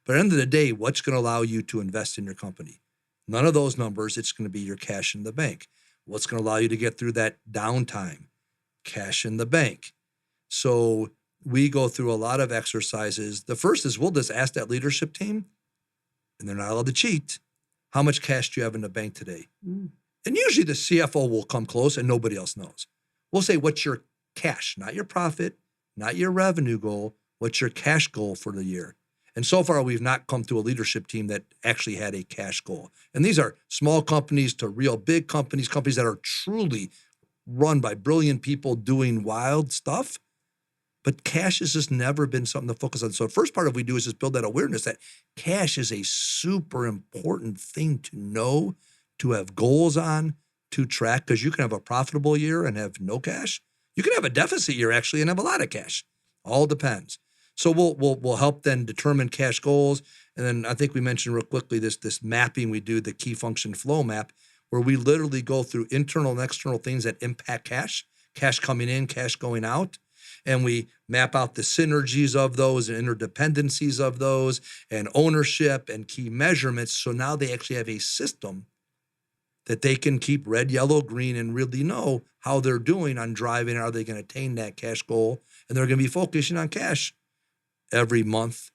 C: But at the end of the day, what's going to allow you to invest in your company? None of those numbers. It's going to be your cash in the bank. What's going to allow you to get through that downtime? Cash in the bank. So we go through a lot of exercises. The first is we'll just ask that leadership team, and they're not allowed to cheat, how much cash do you have in the bank today? And usually the CFO will come close and nobody else knows. We'll say, what's your cash? Not your profit, not your revenue goal. What's your cash goal for the year? And so far, we've not come to a leadership team that actually had a cash goal. And these are small companies to real big companies that are truly run by brilliant people doing wild stuff. But cash has just never been something to focus on. So the first part of what we do is just build that awareness that cash is a super important thing to know, to have goals on, to track, because you can have a profitable year and have no cash. You can have a deficit year actually and have a lot of cash. All depends. So we'll help then determine cash goals. And then I think we mentioned real quickly this mapping we do, the key function flow map, where we literally go through internal and external things that impact cash coming in, cash going out. And we map out the synergies of those and interdependencies of those and ownership and key measurements. So now they actually have a system that they can keep red, yellow, green, and really know how they're doing on driving. Are they going to attain that cash goal? And they're going to be focusing on cash every month.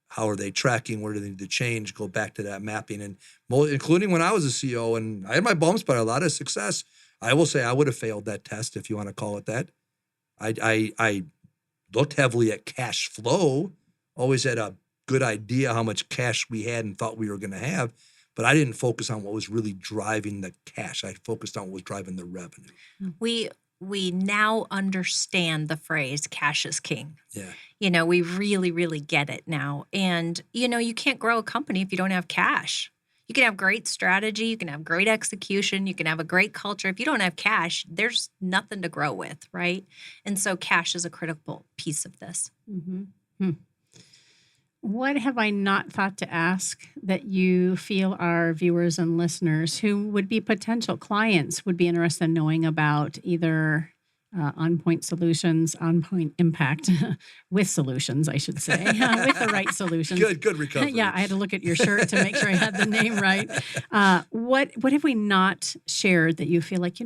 C: How are they tracking? Where do they need to change? Go back to that mapping. And including when I was a CEO, and I had my bumps, but a lot of success. I will say I would have failed that test, if you want to call it that. I looked heavily at cash flow, always had a good idea how much cash we had and thought we were going to have, but I didn't focus on what was really driving the cash. I focused on what was driving the revenue.
D: We now understand the phrase cash is king.
C: Yeah.
D: We really, really get it now. And, you can't grow a company if you don't have cash. You can have great strategy. You can have great execution. You can have a great culture. If you don't have cash, there's nothing to grow with, right? And so cash is a critical piece of this.
B: What have I not thought to ask that you feel our viewers and listeners who would be potential clients would be interested in knowing about either On Point Solutions, On Point Impact with solutions, I should say, with the right solutions.
C: Good recovery.
B: Yeah, I had to look at your shirt to make sure I had the name right. What have we not shared that you feel like,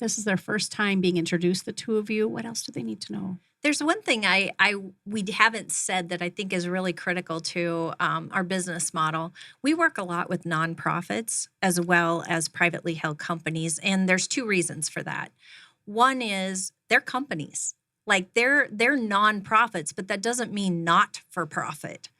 B: this is their first time being introduced, the two of you? What else do they need to know?
D: There's one thing we haven't said that I think is really critical to our business model. We work a lot with nonprofits as well as privately held companies, and there's two reasons for that. One is they're companies, like they're nonprofits, but that doesn't mean not for profit.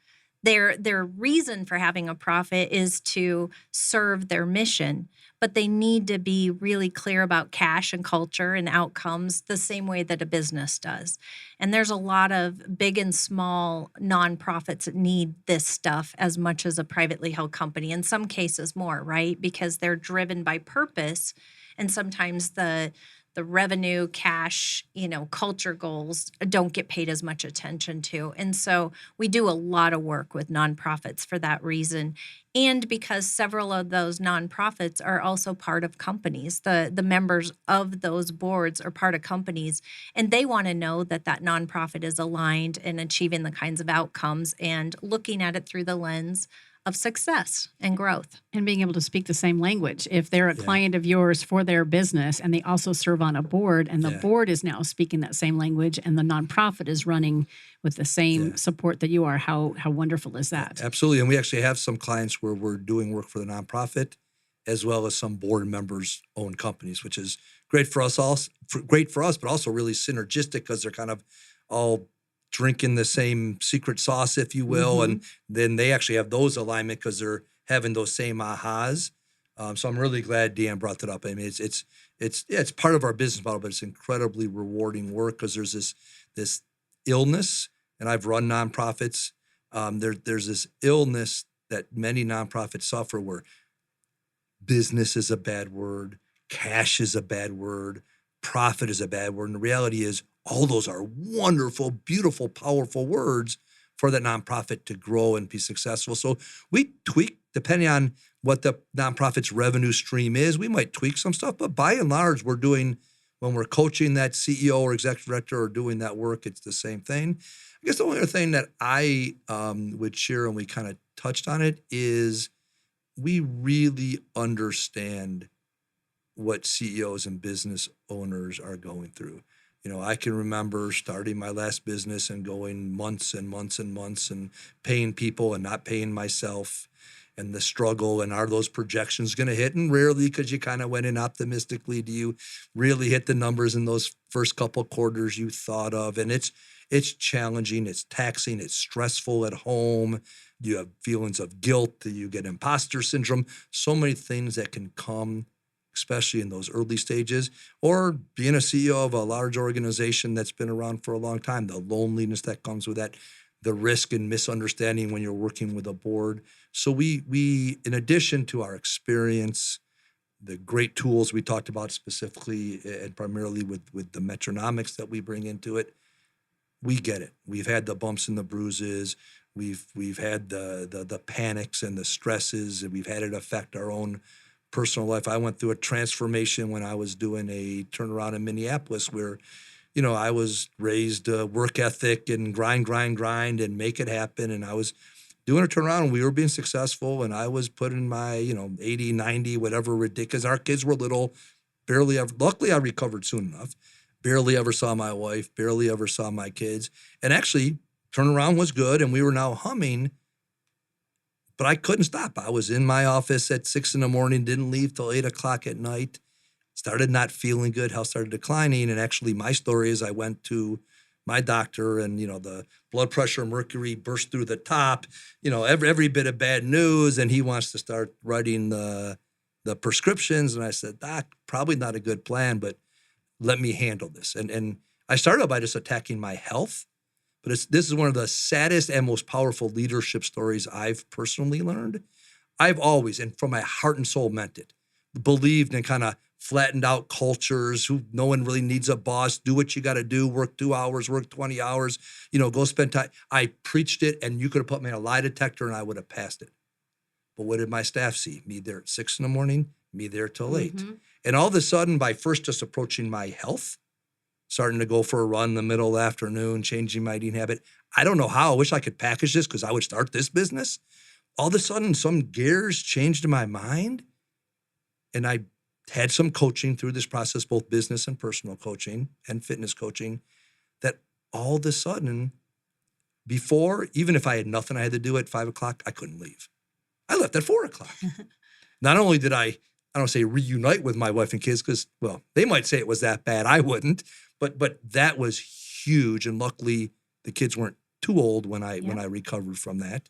D: Their reason for having a profit is to serve their mission, but they need to be really clear about cash and culture and outcomes the same way that a business does. And there's a lot of big and small nonprofits that need this stuff as much as a privately held company, in some cases more, right? Because they're driven by purpose, and sometimes the revenue, cash, culture goals don't get paid as much attention to. And so we do a lot of work with nonprofits for that reason. And because several of those nonprofits are also part of companies, the members of those boards are part of companies, and they want to know that that nonprofit is aligned and achieving the kinds of outcomes and looking at it through the lens of success and growth.
B: And being able to speak the same language. If they're a client of yours for their business and they also serve on a board, and the board is now speaking that same language and the nonprofit is running with the same support that you are, how wonderful is that?
C: Absolutely. And we actually have some clients where we're doing work for the nonprofit as well as some board members own companies, which is great for us, but also really synergistic because they're kind of all drinking the same secret sauce, if you will, and then they actually have those alignment because they're having those same ahas. So I'm really glad DeeAnn brought that up. I mean, it's part of our business model, but it's incredibly rewarding work because there's this illness, and I've run nonprofits. There's this illness that many nonprofits suffer where business is a bad word, cash is a bad word, profit is a bad word, and the reality is all those are wonderful, beautiful, powerful words for that nonprofit to grow and be successful. So we tweak, depending on what the nonprofit's revenue stream is, we might tweak some stuff, but by and large, when we're coaching that CEO or executive director or doing that work, it's the same thing. I guess the only other thing that I would share, and we kind of touched on it, is we really understand what CEOs and business owners are going through. I can remember starting my last business and going months and months and months and paying people and not paying myself, and the struggle, and are those projections going to hit? And rarely, because you kind of went in optimistically, do you really hit the numbers in those first couple quarters you thought of? And it's challenging, it's taxing, it's stressful at home. You have feelings of guilt, you get imposter syndrome, so many things that can come, especially in those early stages, or being a CEO of a large organization that's been around for a long time, the loneliness that comes with that, the risk and misunderstanding when you're working with a board. So we in addition to our experience, the great tools we talked about specifically and primarily with the metronomics that we bring into it, we get it. We've had the bumps and the bruises. We've had the panics and the stresses, and we've had it affect our own personal life. I went through a transformation when I was doing a turnaround in Minneapolis where, I was raised work ethic and grind and make it happen. And I was doing a turnaround and we were being successful. And I was putting my, 80, 90, whatever ridiculous. Our kids were little, barely ever. Luckily, I recovered soon enough. Barely ever saw my wife, barely ever saw my kids. And actually, turnaround was good and we were now humming. But I couldn't stop. I was in my office at 6 a.m, didn't leave till 8 o'clock at night, started not feeling good, health started declining. And actually my story is I went to my doctor and, the blood pressure, mercury burst through the top, every bit of bad news. And he wants to start writing the prescriptions. And I said, Doc, probably not a good plan, but let me handle this. And I started by just attacking my health. But this is one of the saddest and most powerful leadership stories I've personally learned. I've always, and from my heart and soul meant it, believed in kind of flattened out cultures, who no one really needs a boss. Do what you got to do. Work 2 hours, work 20 hours, go spend time. I preached it, and you could have put me in a lie detector and I would have passed it. But what did my staff see? Me there at 6 a.m, me there till 8.
B: Mm-hmm.
C: And all of a sudden, by first just approaching my health, starting to go for a run in the middle of the afternoon, changing my eating habit. I don't know how. I wish I could package this because I would start this business. All of a sudden, some gears changed in my mind. And I had some coaching through this process, both business and personal coaching and fitness coaching, that all of a sudden, before, even if I had nothing I had to do at 5 o'clock, I couldn't leave. I left at 4 o'clock. Not only did I don't say reunite with my wife and kids because, well, they might say it was that bad. I wouldn't. But that was huge. And luckily, the kids weren't too old when I recovered from that.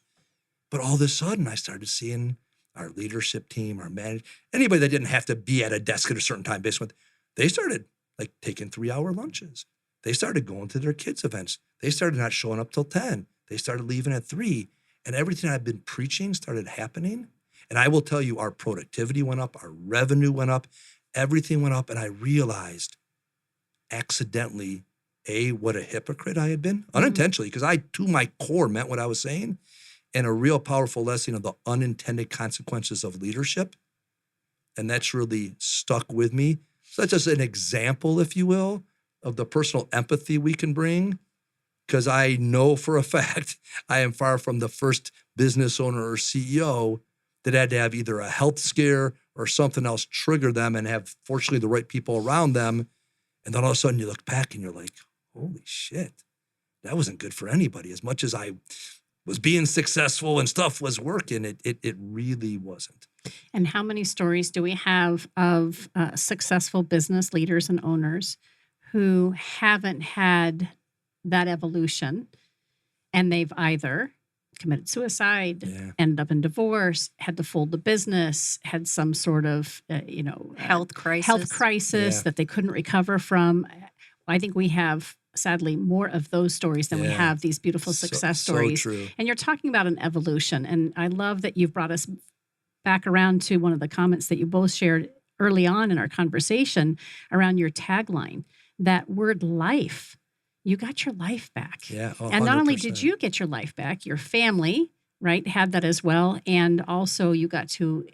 C: But all of a sudden, I started seeing our leadership team, our manager, anybody that didn't have to be at a desk at a certain time based on, they started like taking 3-hour lunches. They started going to their kids' events. They started not showing up till 10. They started leaving at 3. And everything I've been preaching started happening. And I will tell you, our productivity went up, our revenue went up, everything went up. And I realized accidentally, what a hypocrite I had been, unintentionally, because I, to my core, meant what I was saying. And a real powerful lesson of the unintended consequences of leadership. And that's really stuck with me. So that's just an example, if you will, of the personal empathy we can bring. Because I know for a fact I am far from the first business owner or CEO that had to have either a health scare or something else trigger them and have, fortunately, the right people around them. And then all of a sudden you look back and you're like, holy shit, that wasn't good for anybody. As much as I was being successful and stuff was working, it really wasn't.
B: And how many stories do we have of successful business leaders and owners who haven't had that evolution, and they've either committed suicide, ended up in divorce, had to fold the business, had some sort of,
D: health crisis
B: that they couldn't recover from. I think we have, sadly, more of those stories than we have these beautiful success stories.
C: So true.
B: And you're talking about an evolution. And I love that you've brought us back around to one of the comments that you both shared early on in our conversation around your tagline, that word life. You got your life back.
C: Yeah, 100%.
B: And not only did you get your life back, your family, right, had that as well. And also you got to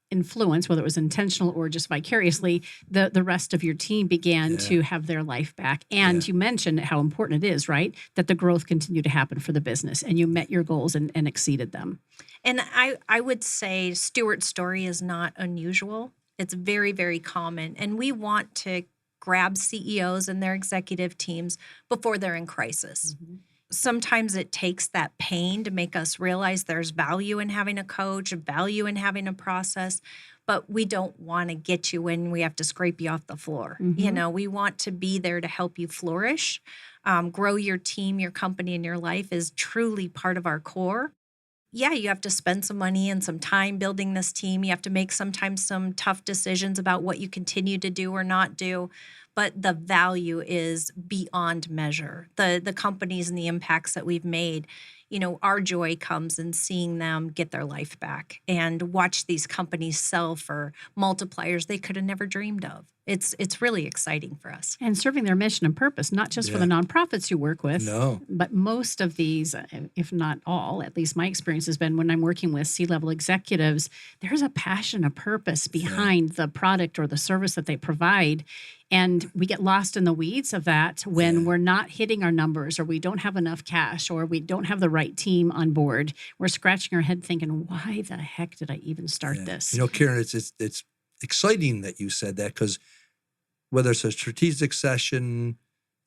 B: influence, whether it was intentional or just vicariously, the rest of your team began to have their life back. And you mentioned how important it is, right, that the growth continued to happen for the business and you met your goals and exceeded them.
D: And I would say Stuart's story is not unusual. It's very, very common. And we want to grab CEOs and their executive teams before they're in crisis. Mm-hmm. Sometimes it takes that pain to make us realize there's value in having a coach, value in having a process, but we don't want to get you when we have to scrape you off the floor. Mm-hmm. We want to be there to help you flourish. Grow your team, your company, and your life is truly part of our core. Yeah, you have to spend some money and some time building this team. You have to make sometimes some tough decisions about what you continue to do or not do. But the value is beyond measure. The companies and the impacts that we've made, our joy comes in seeing them get their life back and watch these companies sell for multipliers they could have never dreamed of. It's really exciting for us.
B: And serving their mission and purpose, not just for the nonprofits you work with, but most of these, if not all, at least my experience has been when I'm working with C-level executives, there's a passion, a purpose behind the product or the service that they provide. And we get lost in the weeds of that when we're not hitting our numbers or we don't have enough cash or we don't have the right team on board. We're scratching our head thinking, why the heck did I even start this?
C: Karen, it's exciting that you said that, because whether it's a strategic session,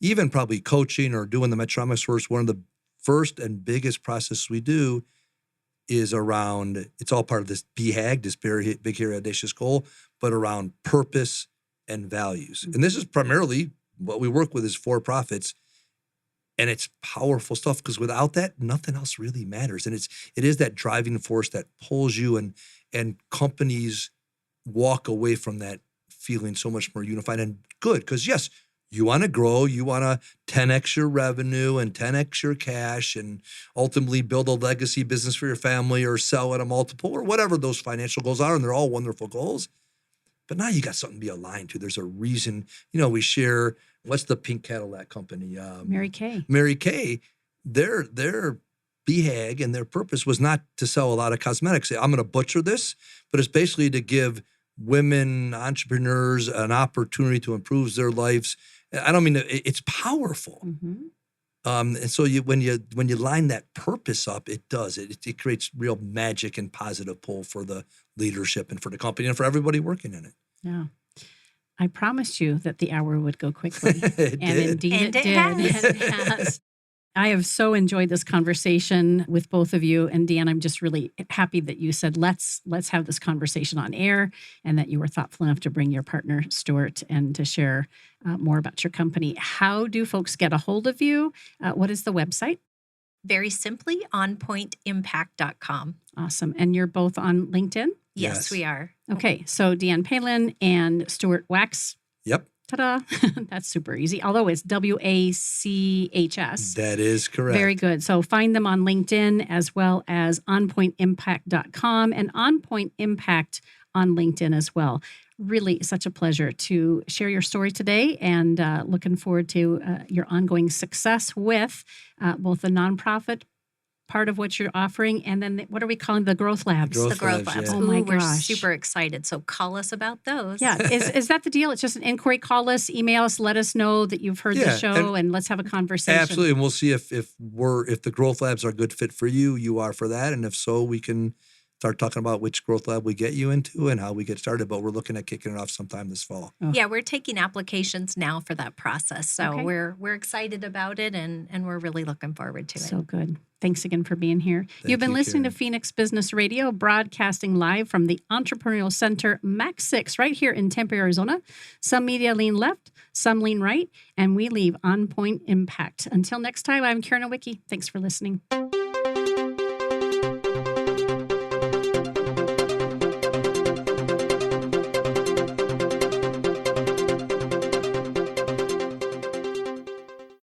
C: even probably coaching or doing the metronomics course, one of the first and biggest processes we do is around, it's all part of this BHAG, this big, hairy, audacious goal, but around purpose and values. And this is primarily what we work with is for-profits. And it's powerful stuff, because without that, nothing else really matters. And it is that driving force that pulls you, and companies walk away from that feeling so much more unified and good. Because yes, you want to grow, you want to 10x your revenue and 10x your cash and ultimately build a legacy business for your family or sell at a multiple or whatever those financial goals are. And they're all wonderful goals. But now you got something to be aligned to. There's a reason. You know, we share. What's the pink Cadillac company?
B: Mary Kay.
C: Mary Kay. Their BHAG and their purpose was not to sell a lot of cosmetics. I'm going to butcher this, but it's basically to give women entrepreneurs an opportunity to improve their lives. I don't mean it's powerful. And so when you line that purpose up, it does. It creates real magic and positive pull for the leadership and for the company and for everybody working in it.
B: Yeah. I promised you that the hour would go quickly.
C: It
B: And
C: did.
B: indeed
D: And
B: it
D: it
B: did.
D: has.
B: And it has. I have so enjoyed this conversation with both of you. And DeeAnn, I'm just really happy that you said, let's have this conversation on air, and that you were thoughtful enough to bring your partner, Stuart, and to share more about your company. How do folks get a hold of you? What is the website?
D: Very simply, onpointimpact.com.
B: Awesome. And you're both on LinkedIn?
D: Yes, we are.
B: Okay. So DeeAnn Palin and Stuart Wachs.
C: Yep.
B: Ta-da. That's super easy. Although it's WACHS.
C: That is correct.
B: Very good. So find them on LinkedIn as well as onpointimpact.com and OnPoint Impact on LinkedIn as well. Really such a pleasure to share your story today, and looking forward to your ongoing success with both the nonprofit part of what you're offering, and then what are we calling the growth labs?
C: Growth
D: The growth
C: labs,
D: labs.
C: yeah.
B: Oh my
D: We're
B: gosh.
D: super excited. So call us about those.
B: Yeah. Is that the deal? It's just an inquiry. Call us, email us, let us know that you've heard the
C: Yeah,
B: show, and let's have a conversation.
C: Absolutely. And we'll see if the growth labs are a good fit for you, you are for that. And if so, we can start talking about which growth lab we get you into and how we get started. But we're looking at kicking it off sometime this fall.
D: Yeah, we're taking applications now for that process. So
B: Okay.
D: we're excited about it, and we're really looking forward to it.
B: So good. Thanks again for being here. You've been
C: you,
B: listening
C: Karen.
B: to Phoenix Business Radio, broadcasting live from the Entrepreneurial Center Max 6 right here in Tempe, Arizona. Some media lean left, some lean right, and we leave on point impact. Until next time, I'm Karen Nowicki. Thanks for listening.